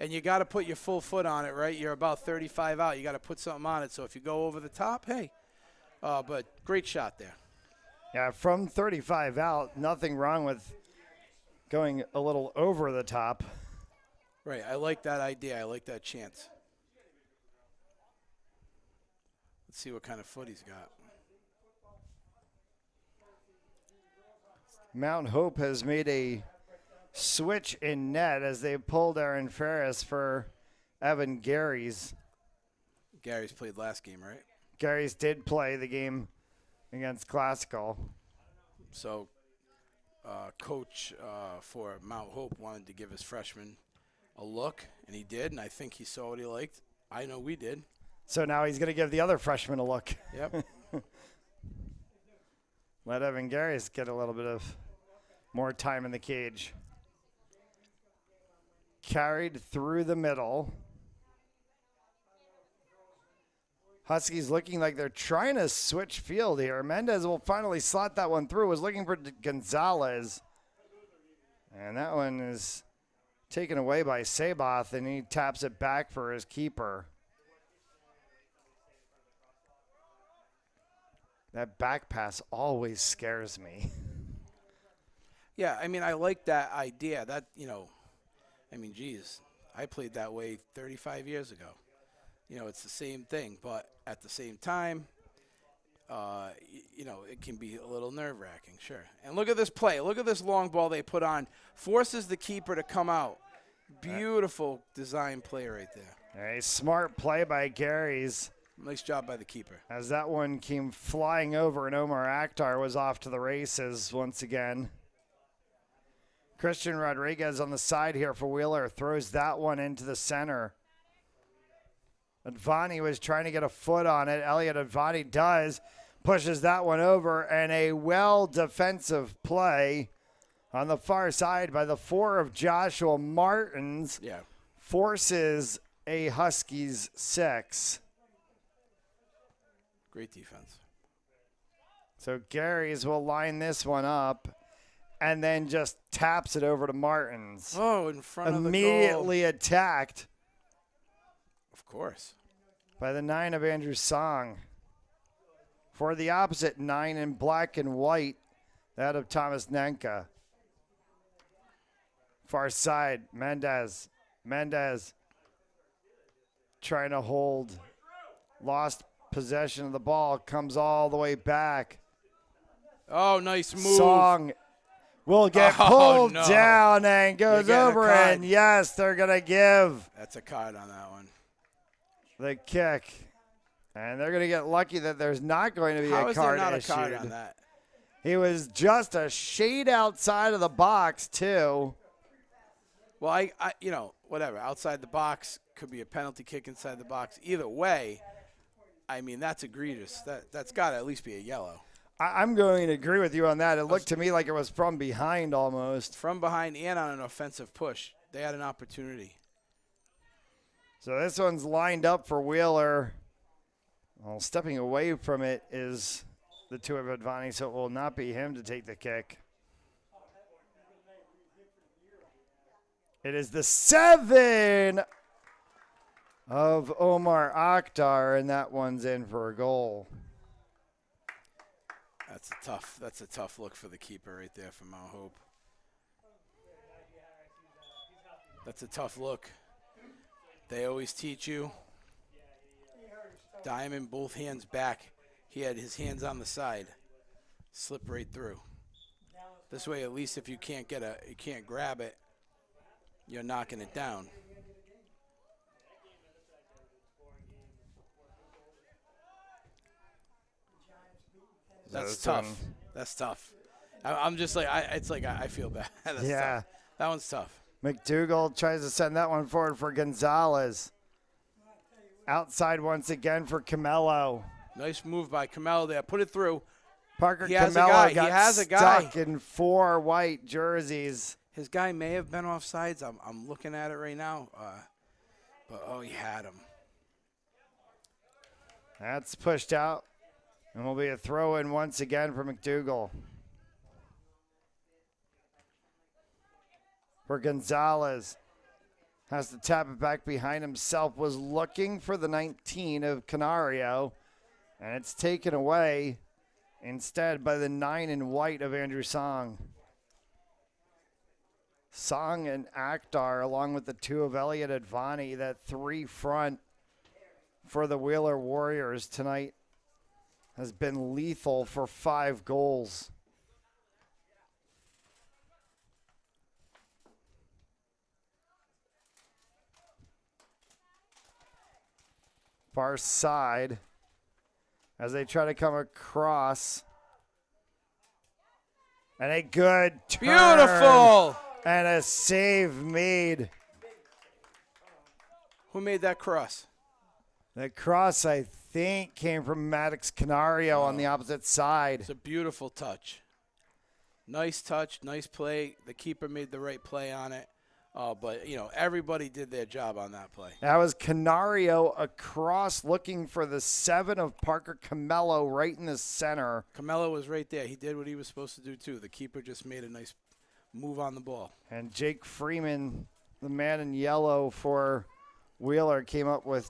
And you got to put your full foot on it, right? You're about 35 out. You got to put something on it. So if you go over the top, hey. But great shot there. Yeah, from 35 out, nothing wrong with going a little over the top. Right. I like that idea. I like that chance. Let's see what kind of foot he's got. Mount Hope has made a switch in net as they pulled Aaron Ferris for Evan Gary's. Gary's played last game, right? Gary's did play the game against Classical. So coach for Mount Hope wanted to give his freshman a look, and he did, and I think he saw what he liked. I know we did. So now he's going to give the other freshman a look. Yep. Let Evan Gary's get a little bit of more time in the cage. Carried through the middle. Huskies looking like they're trying to switch field here. Mendez will finally slot that one through. Was looking for Gonzalez. And that one is taken away by Saboth, and he taps it back for his keeper. That back pass always scares me. Yeah, I like that idea. That, geez, I played that way 35 years ago. It's the same thing, but at the same time, it can be a little nerve-wracking, sure. And look at this play. Look at this long ball they put on. Forces the keeper to come out. Beautiful design play right there. A smart play by Gary's. Nice job by the keeper. As that one came flying over, and Omar Akhtar was off to the races once again. Christian Rodriguez on the side here for Wheeler throws that one into the center. Advani was trying to get a foot on it. Elliot Advani does. Pushes that one over, and a well-defensive play on the far side by the 4 of Joshua Martins. Yeah. Forces a Huskies 6. Great defense. So Gary's will line this one up and then just taps it over to Martins. Oh, in front of the goal. Immediately attacked. Of course. By the 9 of Andrew Song. For the opposite 9 in black and white, that of Thomas Nenka. Far side, Mendez. Mendez trying to hold. Lost possession of the ball. Comes all the way back. Oh, nice move. Song will get Oh, pulled no. down and goes You're getting a over. card. And yes, they're going to give That's a card on that one. the kick. And they're going to get lucky that there's not going to be How a is there card not issued. a card on that? He was just a shade outside of the box, too. Well, I whatever. Outside the box could be a penalty kick inside the box. Either way, I mean, that's egregious. That's got to at least be a yellow. I'm going to agree with you on that. It looked to me like it was from behind almost. From behind and on an offensive push. They had an opportunity. So this one's lined up for Wheeler. Well, stepping away from it is the two of Advani, so it will not be him to take the kick. It is the 7 of Omar Akhtar, and that one's in for a goal. That's a tough look for the keeper right there for Mount Hope. That's a tough look. They always teach you. Diamond, both hands back. He had his hands on the side. Slip right through. This way, at least if you can't grab it, you're knocking it down. That's tough. That's tough. I'm just like, I feel bad. That's Yeah. tough. That one's tough. McDougal tries to send that one forward for Gonzalez. Outside once again for Camelo. Nice move by Camelo there. Put it through. Parker He has a Camelo guy. He got has a guy. stuck in 4 white jerseys. His guy may have been offsides. I'm looking at it right now. But he had him. That's pushed out. And will be a throw in once again for McDougal. For Gonzalez. Has to tap it back behind himself. Was looking for the 19 of Canario. And it's taken away instead by the 9 in white of Andrew Song. Song and Akhtar along with the 2 of Elliot Advani. That 3 front for the Wheeler Warriors tonight has been lethal for 5 goals. Far side as they try to come across. And a good turn. Beautiful. And a save made. Who made that cross? The cross, I think, came from Maddox Canario on the opposite side. It's a beautiful touch. Nice touch, nice play. The keeper made the right play on it. But, everybody did their job on that play. That was Canario across looking for the 7 of Parker Camelo right in the center. Camelo was right there. He did what he was supposed to do, too. The keeper just made a nice move on the ball. And Jake Freeman, the man in yellow for Wheeler, came up with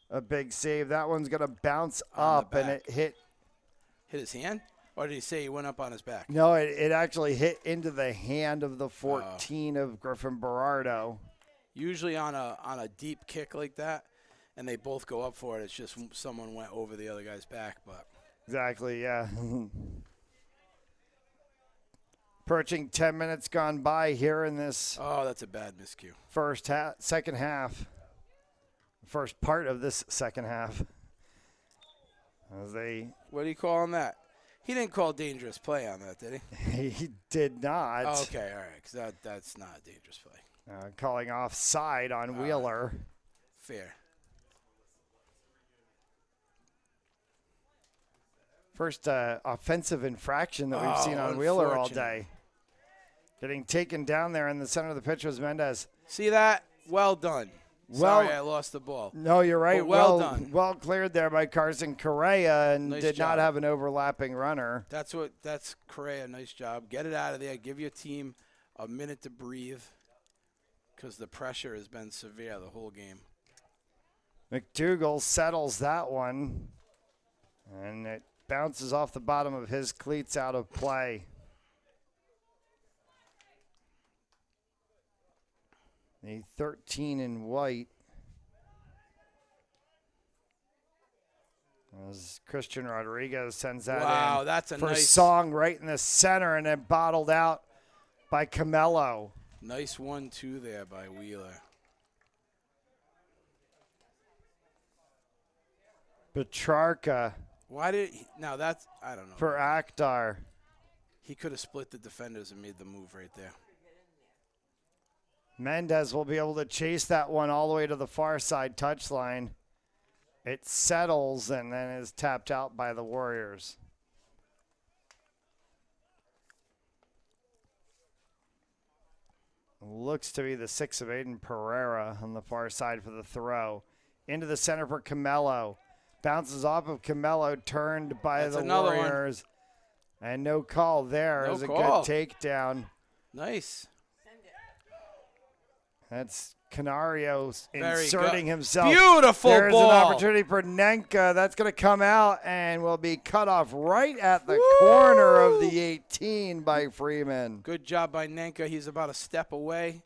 a big save. That one's going to bounce up, and it hit. Hit his hand? Or did he say he went up on his back? No, it actually hit into the hand of the 14 of Griffin Berardo. Usually on a deep kick like that, and they both go up for it, it's just someone went over the other guy's back. But Exactly, yeah. Approaching 10 minutes gone by here in this that's a bad miscue. second half. First part of this second half. As they What do you call on that? He didn't call dangerous play on that, did he? he did not. Oh, okay, all right, because that's not a dangerous play. Calling offside on Wheeler. Fair. First offensive infraction that we've seen on Wheeler all unfortunate. day. Getting taken down there in the center of the pitch was Mendez. See that? Well done. Sorry, I lost the ball. No, you're right. But well done. Well cleared there by Carson Correa and Nice did not job. have an overlapping runner. That's Correa. Nice job. Get it out of there. Give your team a minute to breathe because the pressure has been severe the whole game. McDougal settles that one, and it bounces off the bottom of his cleats out of play. The 13 in white. As Christian Rodriguez sends that in. Wow, that's a for nice Song right in the center, and then bottled out by Camelo. Nice 1-2 there by Wheeler. Petrarca Why did he, now that's I don't know. for Akhtar. He could have split the defenders and made the move right there. Mendez will be able to chase that one all the way to the far side touchline. It settles and then is tapped out by the Warriors. Looks to be the 6 of Aiden Pereira on the far side for the throw. Into the center for Camelo. Bounces off of Camelo, turned by That's the another one. Warriors. And no call there. No It was call. a good takedown. Nice. That's Canario Very inserting good. himself. Beautiful There's ball. an opportunity for Nenka. That's going to come out and will be cut off right at the corner of the 18 by Freeman. Good job by Nenka. He's about a step away.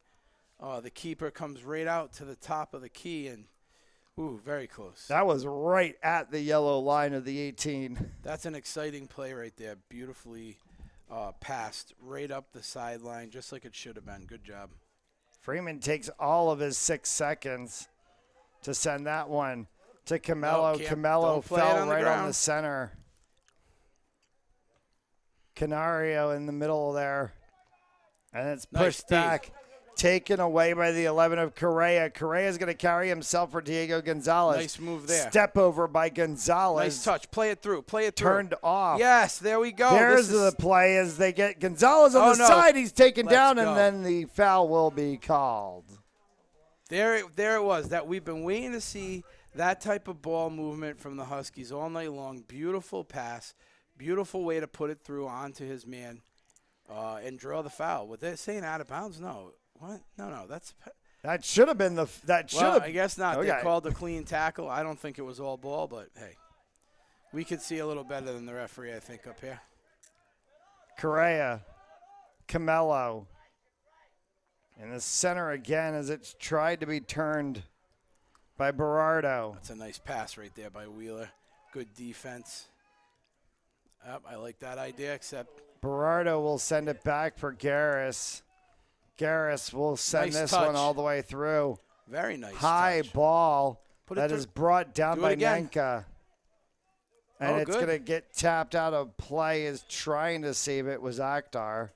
The keeper comes right out to the top of the key and, ooh, very close. That was right at the yellow line of the 18. That's an exciting play right there. Beautifully passed right up the sideline, just like it should have been. Good job. Freeman takes all of his 6 seconds to send that one to Camelo. No, Camelo don't play it fell on the right on the ground. center. Canario in the middle there. And it's Nice pushed D. back. Taken away by the 11 of Correa. Correa's going to carry himself for Diego Gonzalez. Nice move there. Step over by Gonzalez. Nice touch. Play it through. Play it through. Turned off. Yes, there we go. There's This is- the play as they get Gonzalez on Oh, the no. side. He's taken Let's down, go. and then the foul will be called. There it was. That we've been waiting to see that type of ball movement from the Huskies all night long. Beautiful pass, beautiful way to put it through onto his man, and draw the foul. With it saying out of bounds, no. What? No. That should have been the. That should Well, have. I guess not. Okay. They called a clean tackle. I don't think it was all ball, but hey, we could see a little better than the referee. I think up here. Correa, Camelo. In the center again as it's tried to be turned by Berardo. That's a nice pass right there by Wheeler. Good defense. I like that idea, except Berardo will send it back for Garris. Garris will send Nice this touch. one all the way through. very nice. High touch. ball Put it that through. is brought down Do it by again. Nenka. And Oh, it's good. going to get tapped out of play. Is trying to save it was Akhtar.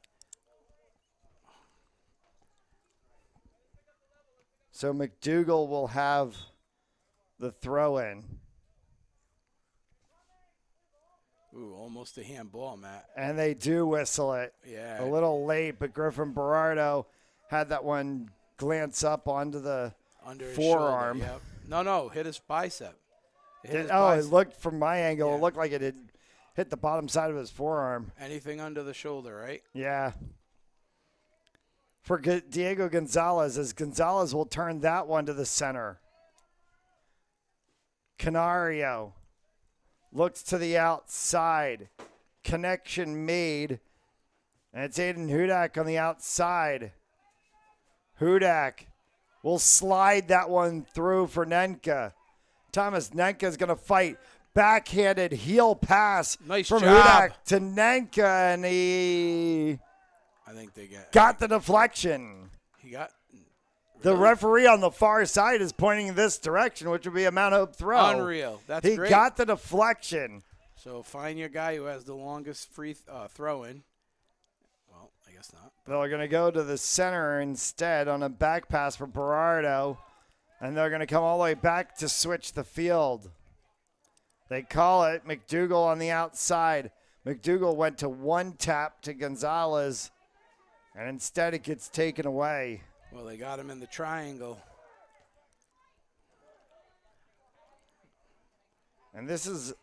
So McDougal will have the throw in. Ooh, almost a handball, Matt. And they do whistle it. Yeah. A little late, but Griffin Berardo had that one glance up onto the Under his forearm. shoulder, yep. No, hit his bicep. It hit his It bicep. looked from my angle, Yeah. it looked like it had hit the bottom side of his forearm. Anything under the shoulder, right? Yeah. For Diego Gonzalez, as Gonzalez will turn that one to the center. Canario looks to the outside. Connection made. And it's Aiden Hudak on the outside. Hudak will slide that one through for Nenka. Thomas Nenka is going to fight. Backhanded heel pass Nice from job. Hudak to Nenka, and he I think they got the deflection. he got The referee on the far side is pointing in this direction, which would be a Mount Hope throw. unreal. That's He great. got the deflection. So find your guy who has the longest free throw in. Well, I guess not. They're going to go to the center instead on a back pass for Berardo, and they're going to come all the way back to switch the field. They call it McDougal on the outside. McDougal went to one tap to Gonzalez, and instead it gets taken away. Well, they got him in the triangle. And this is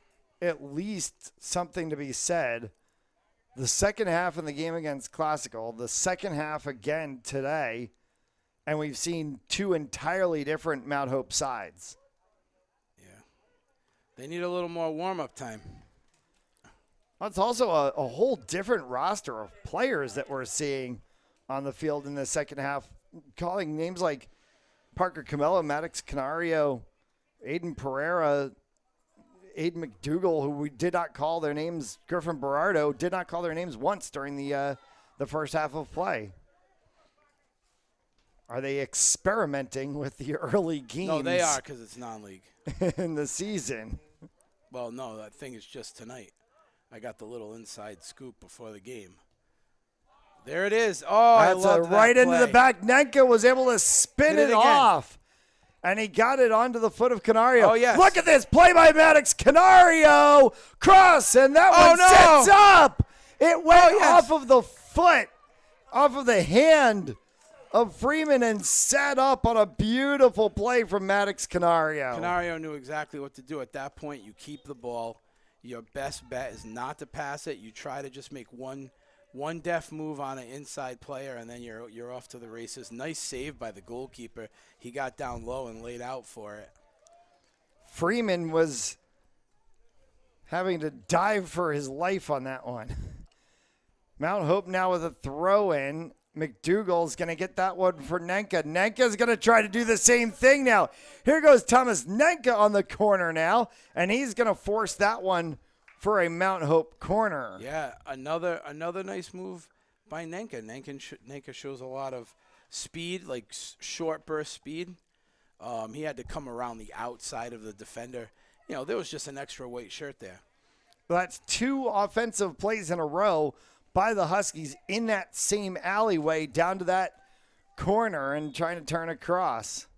at least something to be said. The second half in the game against Classical, the second half again today, and we've seen two entirely different Mount Hope sides. Yeah. They need a little more warm-up time. It's also a whole different roster of players that we're seeing on the field in the second half calling names like Parker Camelo, Maddox Canario, Aiden Pereira, Aiden McDougall, who we did not call their names, Griffin Berardo, did not call their names once during the first half of play. Are they experimenting with the early games? No, they are because it's non-league. in the season. Well, no, that thing is just tonight. I got the little inside scoop before the game. There it is. Oh, That's I love that right into the play. back. Nenka was able to spin Hit it it again. off. And he got it onto the foot of Canario. Oh, yes. Look at this play by Maddox. Canario cross, and that Oh, one no. sets up. It went yes. off of the foot, off of the hand of Freeman, and set up on a beautiful play from Maddox Canario. Canario knew exactly what to do. At that point, you keep the ball. Your best bet is not to pass it. You try to just make one deft move on an inside player, and then you're off to the races. Nice save by the goalkeeper. He got down low and laid out for it. Freeman was having to dive for his life on that one. Mount Hope now with a throw-in. McDougall's going to get that one for Nenka. Nenka's going to try to do the same thing now. Here goes Thomas Nenka on the corner now, and he's going to force that one for a Mount Hope corner. Yeah, another nice move by Nenka. Nenka shows a lot of speed, like short burst speed. He had to come around the outside of the defender. You know, there was just an extra white shirt there. Well, that's 2 offensive plays in a row by the Huskies in that same alleyway down to that corner and trying to turn across.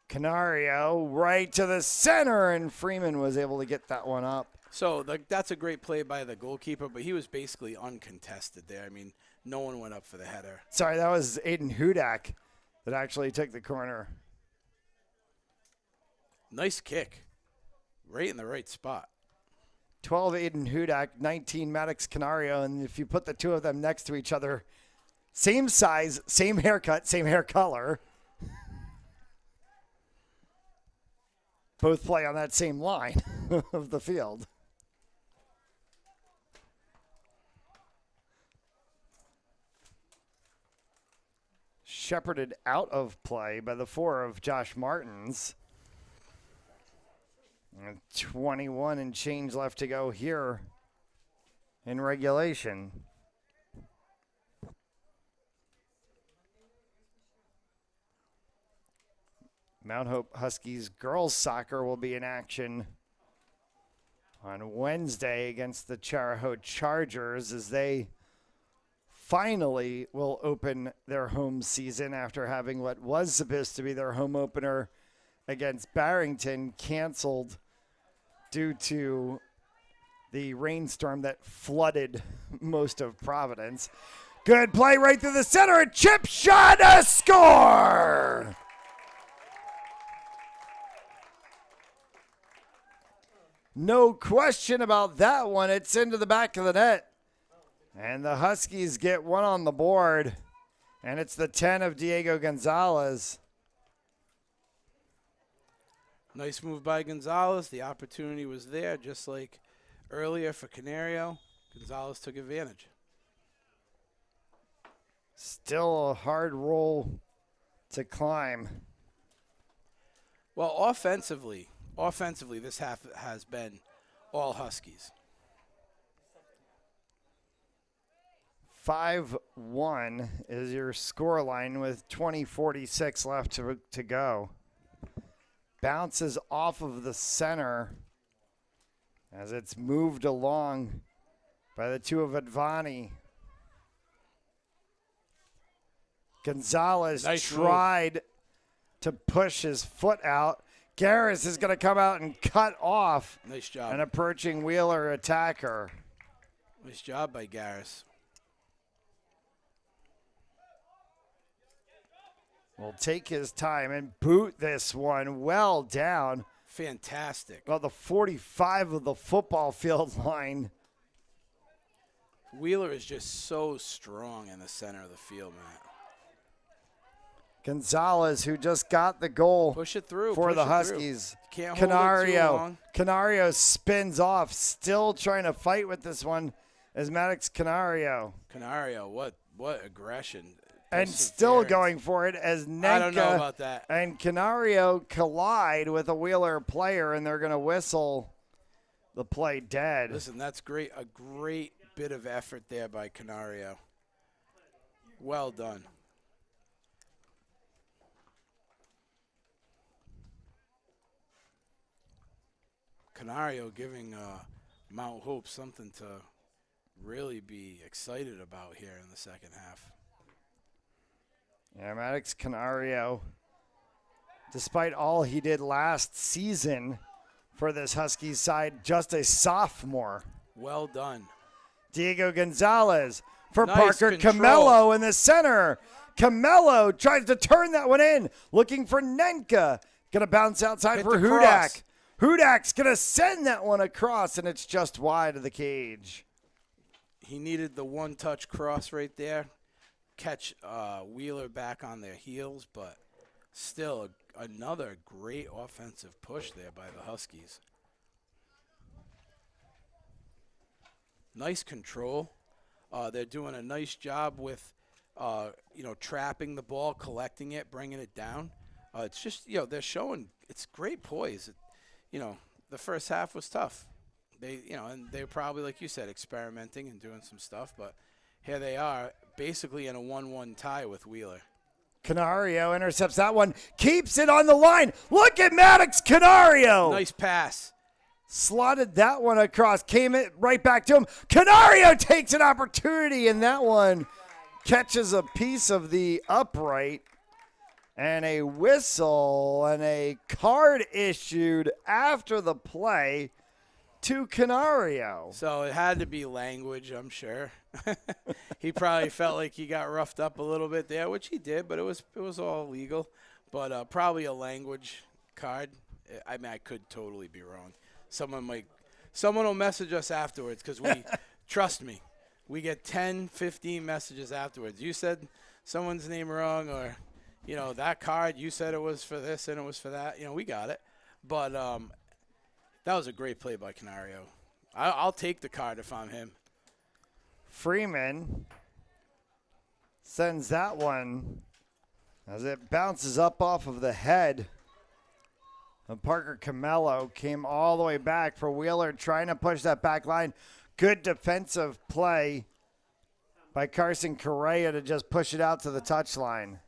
Canario right to the center, and Freeman was able to get that one up. So that's a great play by the goalkeeper, but he was basically uncontested there. I mean, no one went up for the header. Sorry, that was Aiden Hudak that actually took the corner. Nice kick. Right in the right spot. 12 Aiden Hudak, 19 Maddox Canario, and if you put the two of them next to each other, same size, same haircut, same hair color. Both play on that same line of the field. Shepherded out of play by the 4 of Josh Martins. And 21 and change left to go here in regulation. Mount Hope Huskies girls soccer will be in action on Wednesday against the Charahoe Chargers as they finally will open their home season after having what was supposed to be their home opener against Barrington canceled due to the rainstorm that flooded most of Providence. Good play right through the center, a chip shot, a score! No question about that one. It's into the back of the net. And the Huskies get one on the board. And it's the 10 of Diego Gonzalez. Nice move by Gonzalez. The opportunity was there, just like earlier for Canario. Gonzalez took advantage. Still a hard roll to climb. Well, offensively, this half has been all Huskies. 5-1 is your score line with 20:46 left to go. Bounces off of the center as it's moved along by the 2 of Advani. Gonzalez Nice tried to push his foot out. Garris is going to come out and cut off Nice job. an approaching Wheeler attacker. Nice job by Garris. Will take his time and boot this one well down. Fantastic. Well, the 45 of the football field line. Wheeler is just so strong in the center of the field, Matt. Gonzalez, who just got the goal Push it through. for push the it through. Huskies. Can't hold it too long. Canario spins off, still trying to fight with this one is Maddox Canario. Canario, what aggression. And still Perseverance. going for it as Nenka I don't know about that. and Canario collide with a Wheeler player, and they're going to whistle the play dead. Listen, that's great. A great bit of effort there by Canario. Well done. Canario giving Mount Hope something to really be excited about here in the second half. Yeah, Maddox Canario, despite all he did last season for this Huskies side, just a sophomore. Well done. Diego Gonzalez for Nice Parker control. Camello in the center. Camello tries to turn that one in, looking for Nenka. Going to bounce outside Hit for the Hudak. cross. Hudak's going to send that one across, and it's just wide of the cage. He needed the one-touch cross right there. Catch Wheeler back on their heels, but still another great offensive push there by the Huskies. Nice control. They're doing a nice job with, trapping the ball, collecting it, bringing it down. It's just, they're showing it's great poise. The first half was tough. And they were probably, like you said, experimenting and doing some stuff, but here they are, basically in a 1-1 tie with Wheeler. Canario intercepts that one, keeps it on the line. Look at Maddox Canario. Nice pass. Slotted that one across, came it right back to him. Canario takes an opportunity, and that one catches a piece of the upright. And a whistle and a card issued after the play to Canario. So it had to be language, I'm sure. He probably felt like he got roughed up a little bit there, which he did, but it was all legal. But probably a language card. I mean, I could totally be wrong. Someone will message us afterwards because trust me, we get 10, 15 messages afterwards. You said someone's name wrong, or that card, you said it was for this and it was for that. We got it. But that was a great play by Canario. I'll take the card if I'm him. Freeman sends that one as it bounces up off of the head of Parker Camello. Came all the way back for Wheeler, trying to push that back line. Good defensive play by Carson Correa to just push it out to the touchline.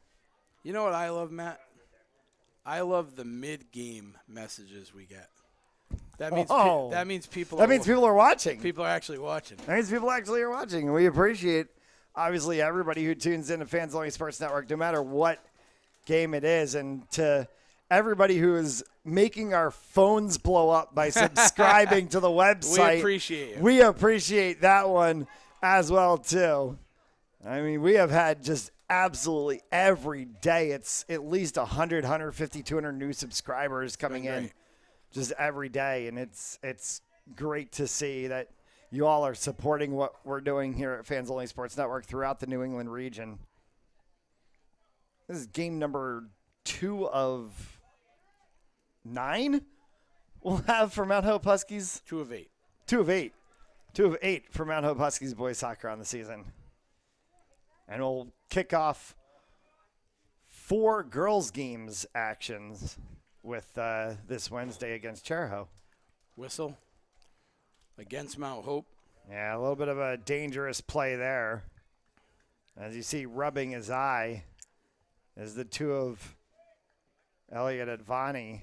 You know what I love, Matt? I love the mid-game messages we get. That means people. That means people are watching. People are actually watching. That means people actually are watching, and we appreciate, obviously, everybody who tunes in to Fans Only Sports Network, no matter what game it is, and to everybody who is making our phones blow up by subscribing to the website. We appreciate it. We appreciate that one as well, too. I mean, we have had just absolutely every day. It's at least 100, 150, 200 new subscribers coming in just every day. And it's great to see that you all are supporting what we're doing here at Fans Only Sports Network throughout the New England region. This is game number 2 of 9 we'll have for Mount Hope Huskies. 2 of 8. 2 of 8. 2 of 8 for Mount Hope Huskies boys soccer on the season. And we'll kick off 4 girls games actions with this Wednesday against Chariho. Whistle against Mount Hope. Yeah, a little bit of a dangerous play there. As you see, rubbing his eye is the 2 of Elliot Advani.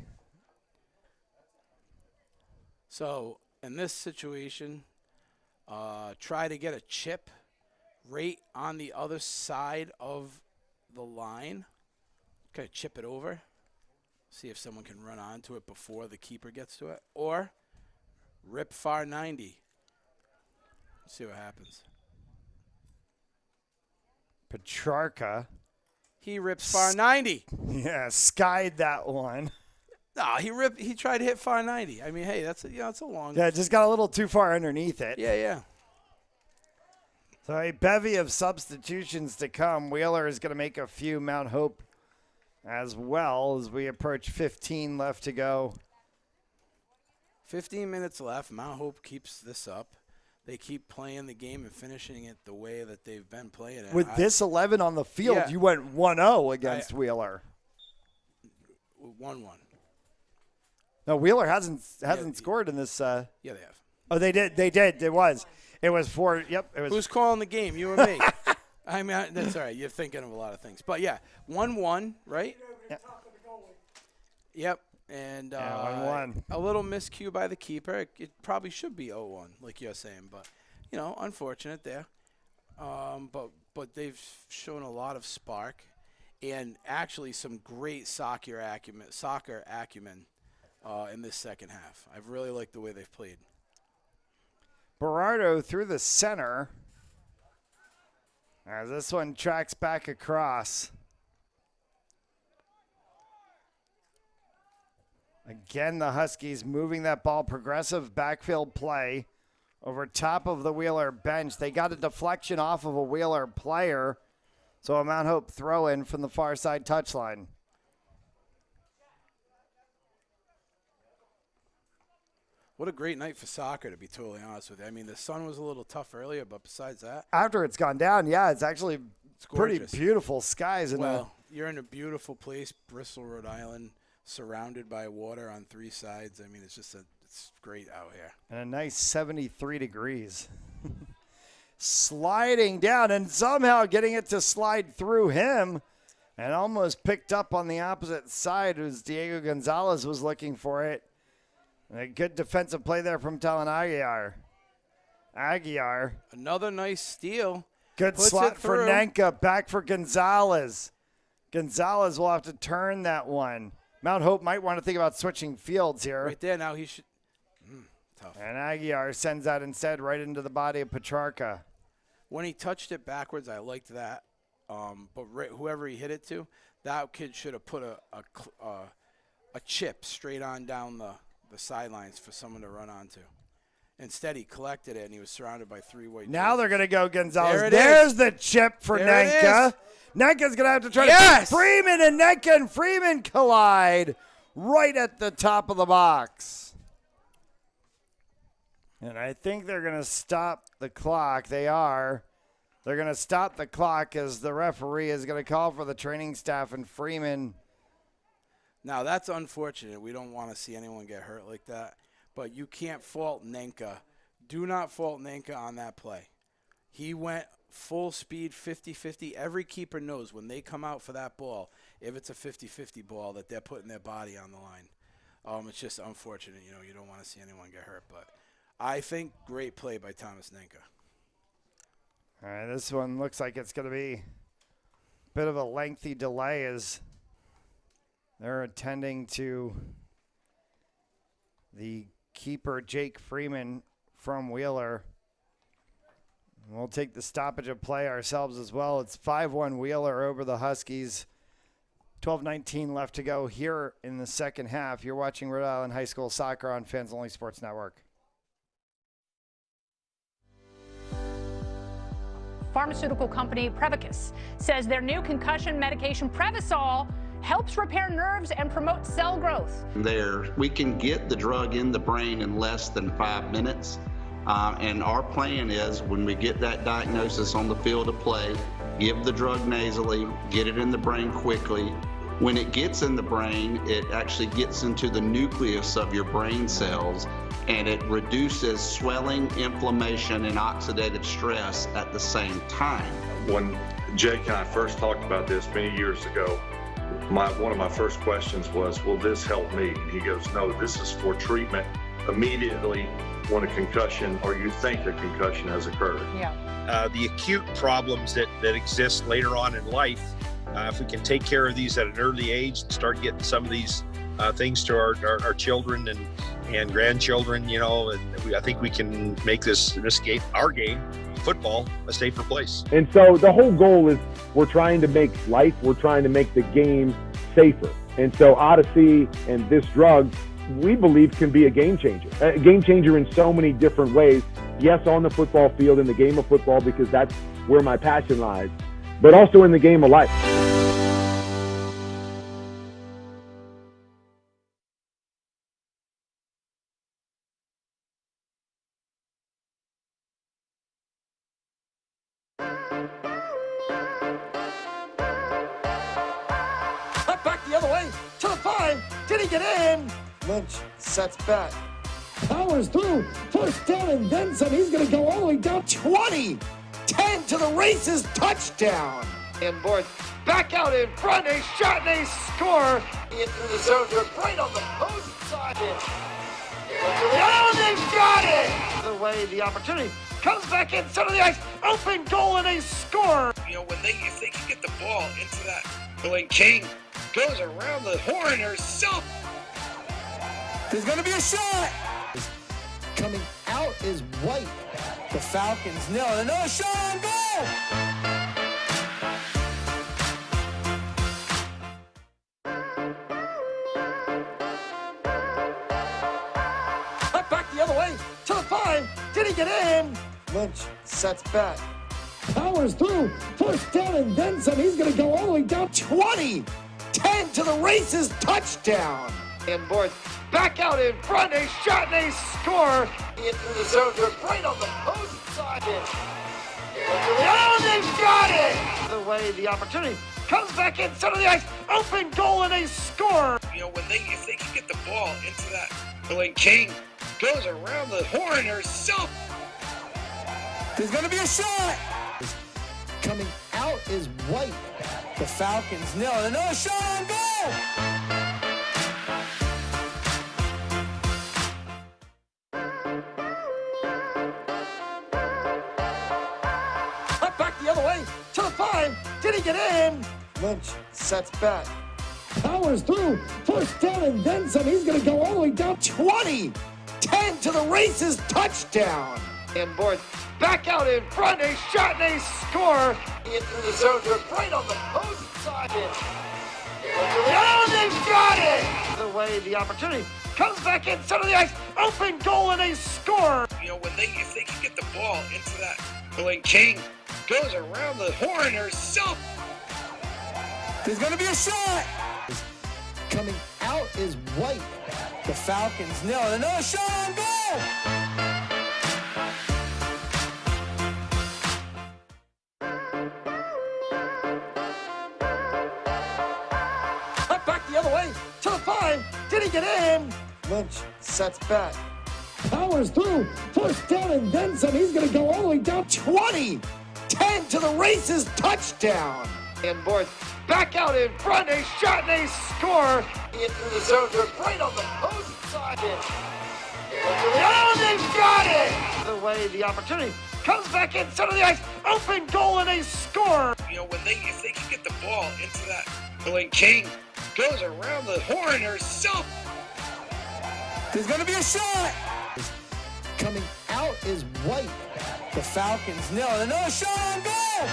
So in this situation, try to get a chip right on the other side of the line. Kind of chip it over. See if someone can run onto it before the keeper gets to it. Or rip far 90. See what happens. Petrarca. He rips far 90. Yeah, skied that one. No, he tried to hit far 90. I mean, hey, that's a long. Yeah, just got a little too far underneath it. Yeah. So a bevy of substitutions to come. Wheeler is going to make a few. Mount Hope as well, as we approach 15 left to go. 15 minutes left. Mount Hope keeps this up. they keep playing the game and finishing it the way that they've been playing it. With this 11 on the field, Yeah. you went 1-0 against Wheeler. 1-1. No, Wheeler hasn't scored in this. Yeah, they have. Oh, they did. They did. It was 4. Yep. It was. Who's calling the game? You or me? I mean, that's all right. You're thinking of a lot of things. But, yeah, 1-1, right? Yeah. Yep. And 1-1. A little miscue by the keeper. It probably should be 0-1, like you're saying. But, unfortunate there. But they've shown a lot of spark and actually some great soccer acumen in this second half. I've really liked the way they've played. Berardo through the center. As this one tracks back across. Again, the Huskies moving that ball, progressive backfield play over top of the Wheeler bench. They got a deflection off of a Wheeler player, so a Mount Hope throw in from the far side touchline. What a great night for soccer, to be totally honest with you. I mean, the sun was a little tough earlier, but besides that, After it's gone down, yeah, it's actually pretty gorgeous. beautiful skies. You're in a beautiful place, Bristol, Rhode Island, surrounded by water on 3 sides. I mean, it's great out here. And a nice 73 degrees. Sliding down and somehow getting it to slide through him and almost picked up on the opposite side as Diego Gonzalez was looking for it. And a good defensive play there from Talon Aguiar. Another nice steal. Good Puts slot it for through. Nenka. Back for Gonzalez. Gonzalez will have to turn that one. Mount Hope might want to think about switching fields here. Right there, now he should. Tough. And Aguiar sends that instead right into the body of Petrarca. When he touched it backwards, I liked that. But whoever he hit it to, that kid should have put a chip straight on down the sidelines for someone to run onto. Instead, he collected it, and he was surrounded by 3 white Now jerseys. they're going to go Gonzalez. There it There's is. the chip for There it Nenka. is. Nenka's going to have to try Yes! to Freeman and Nenka and Freeman collide right at the top of the box. And I think they're going to stop the clock. They are. They're going to stop the clock as the referee is going to call for the training staff and Freeman. Now, that's unfortunate. We don't want to see anyone get hurt like that. But you can't fault Nenka. Do not fault Nenka on that play. He went full speed, 50-50. Every keeper knows when they come out for that ball, if it's a 50-50 ball, that they're putting their body on the line. It's just unfortunate. You don't want to see anyone get hurt. But I think great play by Thomas Nenka. All right, this one looks like it's going to be a bit of a lengthy delay as they're attending to the keeper, Jake Freeman from Wheeler. We'll take the stoppage of play ourselves as well. It's 5-1 Wheeler over the Huskies. 12:19 left to go here in the second half. You're watching Rhode Island High School Soccer on Fans Only Sports Network. Pharmaceutical company Prevacus says their new concussion medication Prevacol helps repair nerves and promote cell growth. We can get the drug in the brain in less than 5 minutes. And our plan is when we get that diagnosis on the field of play, give the drug nasally, get it in the brain quickly. When it gets in the brain, it actually gets into the nucleus of your brain cells, and it reduces swelling, inflammation, and oxidative stress at the same time. When Jake and I first talked about this many years ago, one of my first questions was, will this help me? And he goes, no, this is for treatment immediately when a concussion or you think a concussion has occurred. Yeah. The acute problems that exist later on in life, if we can take care of these at an early age and start getting some of these things to our children and grandchildren, and I think we can make this game, our game, football, a safer place. And so the whole goal is we're trying to make the game safer. And so Odyssey and this drug, we believe, can be a game changer in so many different ways. Yes, on the football field, in the game of football, because that's where my passion lies, but also in the game of life. he get in? Lynch sets back. Powers through. First down and then some. He's going to go all the way down 20. 10 to the races. Touchdown. And Boyd back out in front. A shot and a score. Into the zone. Right on the post side. Oh, they've got it. The way the opportunity comes back in center of the ice. Open goal and a score. You know, if they can get the ball into that, when King goes around the horn herself. There's going to be a shot. Coming out is White. The Falcons nail it. Another shot on goal. Cut back the other way to the 5. Did he get in? Lynch sets back. Powers through. First down and then some. He's going to go all the way down 20. 10 to the races. Touchdown. And Boyd back out in front. A shot and a score. Into the zone. Right on the post side. Oh, they've got it. The way the opportunity comes back in center of the ice. Open goal and a score. You know, if they can get the ball into that, when King goes around the horn herself. There's going to be a shot. Coming out is White. The Falcons nail it. Another shot on goal. Cut back the other way to the 5. Did he get in? Lynch sets back. Powers through. First down and then some. He's going to go all the way down 20. 10 to the races. Touchdown. And Boyd back out in front. A shot and a score. Into the zone. Right on the post side. Oh, they've got it. The way the opportunity comes back in center of the ice. Open goal and a score. You know, if they can get the ball into that, when King goes around the horn herself. There's going to be a shot. Coming out is White. The Falcons nail it. Another shot on goal. Cut back the other way to the 5. Did he get in? Lynch sets back. Powers through. First down and then some. He's going to go all the way down 20. 10 to the races. Touchdown. And Boyd back out in front. A shot and a score. Into the zone. Right on the post side. Oh, they've got it. The way the opportunity comes back in center of the ice. Open goal and a score. You know, if they can get the ball into that, when King goes around the horn herself. There's going to be a shot. Coming out is White. The Falcons nail it. Another shot on goal.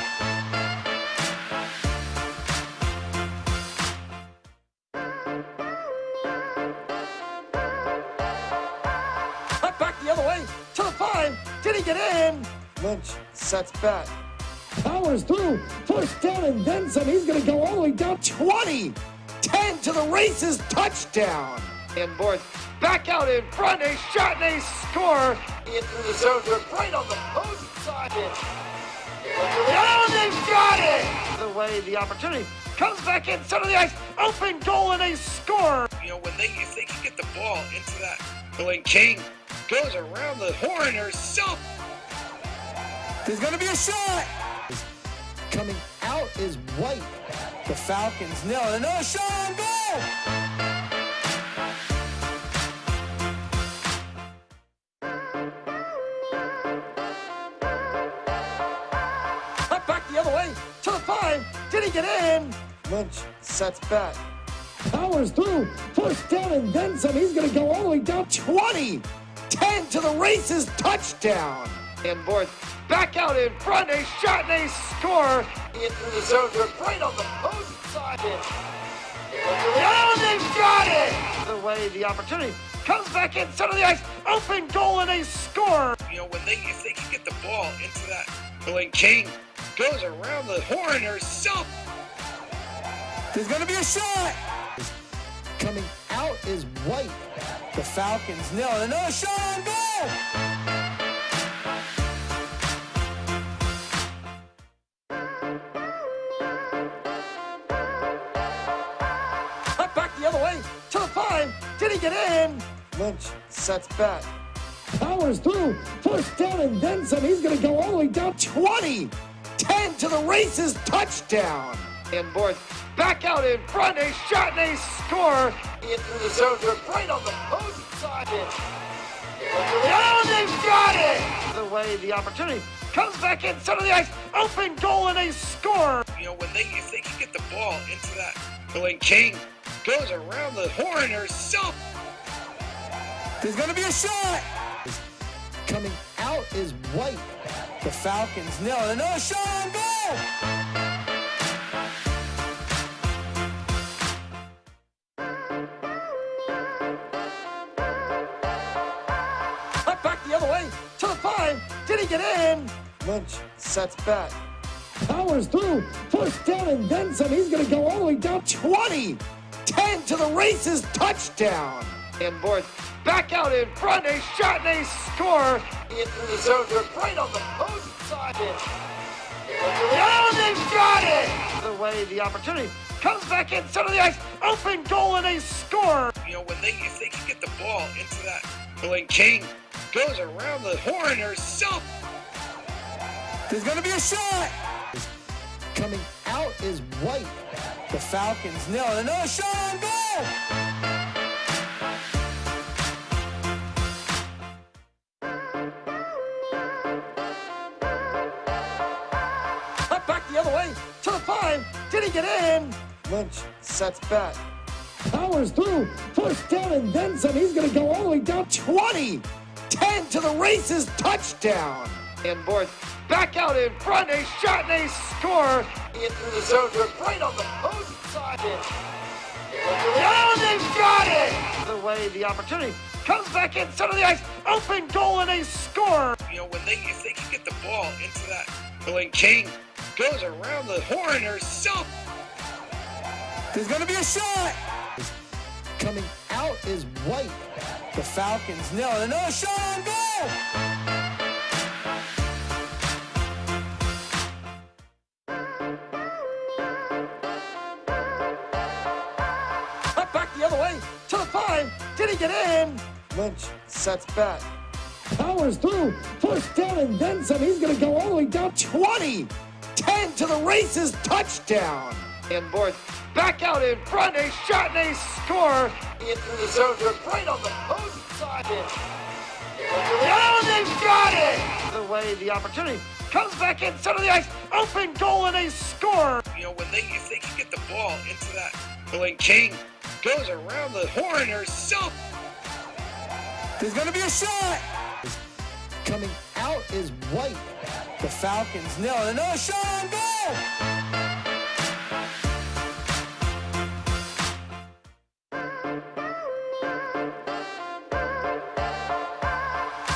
Cut back the other way to the 5. Did he get in? Lynch sets back. Powers through. First down and then some. He's going to go all the way down 20. 10 to the races. Touchdown. And Boyd back out in front. A shot and a score. Into the zone. Right on the post side. Oh, they've got it. The way the opportunity comes back in center of the ice. Open goal and a score. You know, if they can get the ball into that, when King goes around the horn herself. There's going to be a shot. Coming out is White. The Falcons nail it. Another shot on goal. Cut back the other way to the 5. Did he get in? Lynch sets back. Powers through. First down and then some. He's going to go all the way down 20. 10 to the races. Touchdown. And Boyd back out in front. A shot and a score. Into the zone. Right on the post side. Oh, they've got it. The way the opportunity comes back in center of the ice. Open goal and a score. There's going to be a shot. Cut back the other way to the 5. Did he get in? Lynch sets back. Powers through. First down and then some. He's going to go all the way down 20. 10 to the races. Touchdown. And Boyd back out in front. A shot and a score. Into the zone. Right on the post side. Oh, they've got it. The way the opportunity comes back in center of the ice. Open goal and a score. You know, if they can get the ball into that, when King goes around the horn herself. There's going to be a shot. Coming out is White. The Falcons nail it. Another shot on goal. Cut back the other way to the 5. Did he get in? Lynch sets back. Powers through. First down and then some. He's going to go all the way down 20. 10 to the races. Touchdown. And Borth back out in front. A shot and a score. Into the zone. They're right on the opposing side. Oh, they've got it! The way the opportunity comes back in center of the ice. Open goal and a score. You know, if they can get the ball into that, when King goes around the horn herself. There's going to be a shot. Coming out is White. The Falcons nail it. Another shot on goal. Up back the other way to the 5. Did he get in? Lynch sets back. Powers through. First down and then some. He's going to go all the way down 20. 10 to the races. Touchdown. And Borth back out in front. A shot and a score. Into the zone. They're right on the opposing side. Oh, they've got it! The way the opportunity comes back in center of the ice. Open goal and a score. You know, if they can get the ball into that, when King goes around the horn herself. There's going to be a shot. Coming out is White. The Falcons nail it. Another shot on goal. Up back the other way to the 5. Did he get in? Lynch sets back. Powers through. First down and then some. He's going to go all the way down 20. 10 to the races. Touchdown. And Borth back out in front. A shot and a score. Into the zone. They're right on the opposing side. Oh, they've got it! The way the opportunity comes back in center of the ice. Open goal and a score. You know, if they can get the ball into that, when King goes around the horn herself. There's going to be a shot. Coming out is White. The Falcons nail it. Another shot on goal. Up back the other way to the 5. Did he get in? Lynch sets back. Powers through. First down and then some. He's going to go all the way down 20. 10 to the races. Touchdown. And Borth back out in front. A shot and a score. Into the zone. They're right on the opposing side. Oh, they've got it! The way the opportunity comes back in center of the ice. Open goal and a score. You know, if they can get the ball into that, when King goes around the horn herself. There's going to be a shot. Coming out is White. The Falcons nail it. Another shot on goal.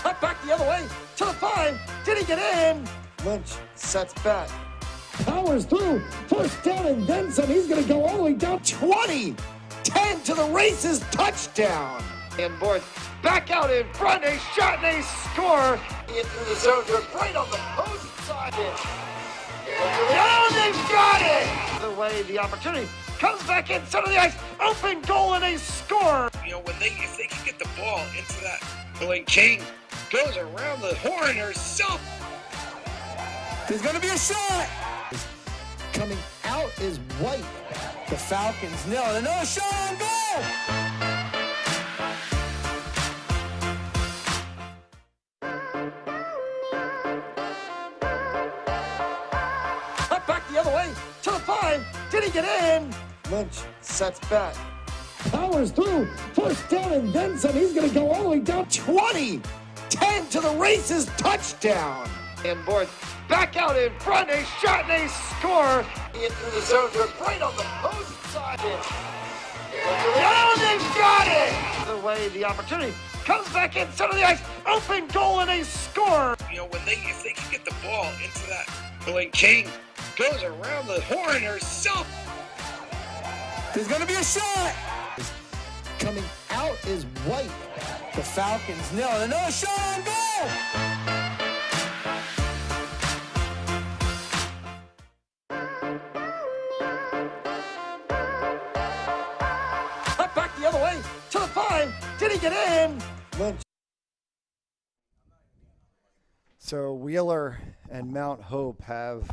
Up back the other way to the 5. Did he get in? Lynch sets back. Powers through. First down and then some. He's going to go all the way down 20. 10 to the races. Touchdown. And Borth back out in front. A shot and a score. Into the zone. They're right on the opposing side. Oh, they've got it! The way the opportunity comes back in center of the ice. Open goal and a score. You know, if they can get the ball into that, when King goes around the horn herself. There's going to be a shot. Coming out is White. The Falcons nail it. Another shot on goal. Up back the other way to the 5. Did he get in? Lynch sets back. Powers through. First down and then some. He's going to go all the way down 20. 10 to the races. Touchdown. And Borth back out in front. A shot and a score. Into the zone. They're right on the opposing side. Oh, they've got it! The way the opportunity comes back in center of the ice. Open goal and a score. You know, if they can get the ball into that, when King goes around the horn herself. There's going to be a shot. Coming out is White. The Falcons nail it. Another shot on goal. Up back the other way to the 5. Jenny, get in! Lynch. So Wheeler and Mount Hope have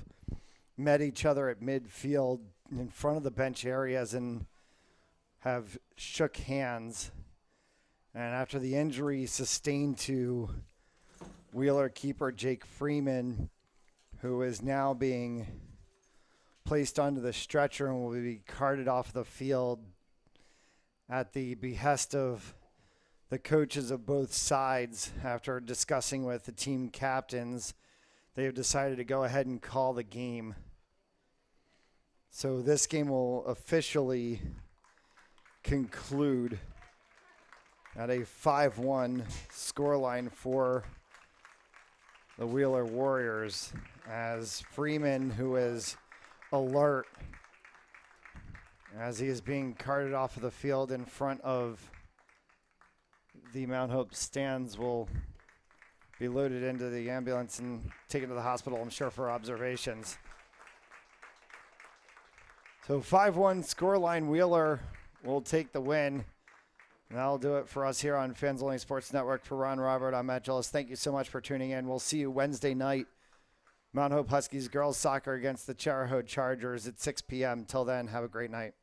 met each other at midfield in front of the bench areas and have shook hands. And after the injury sustained to Wheeler keeper Jake Freeman, who is now being placed onto the stretcher and will be carted off the field at the behest of the coaches of both sides, after discussing with the team captains, they have decided to go ahead and call the game. So this game will officially conclude at a 5-1 scoreline for the Wheeler Warriors, as Freeman, who is alert as he is being carted off of the field in front of the Mount Hope stands, will be loaded into the ambulance and taken to the hospital, I'm sure, for observations. So 5-1 scoreline, Wheeler will take the win. And that'll do it for us here on Fans Only Sports Network. For Ron Robert, I'm Matt Gillis. Thank you so much for tuning in. We'll see you Wednesday night. Mount Hope Huskies girls soccer against the Chariho Chargers at 6 p.m. Till then, have a great night.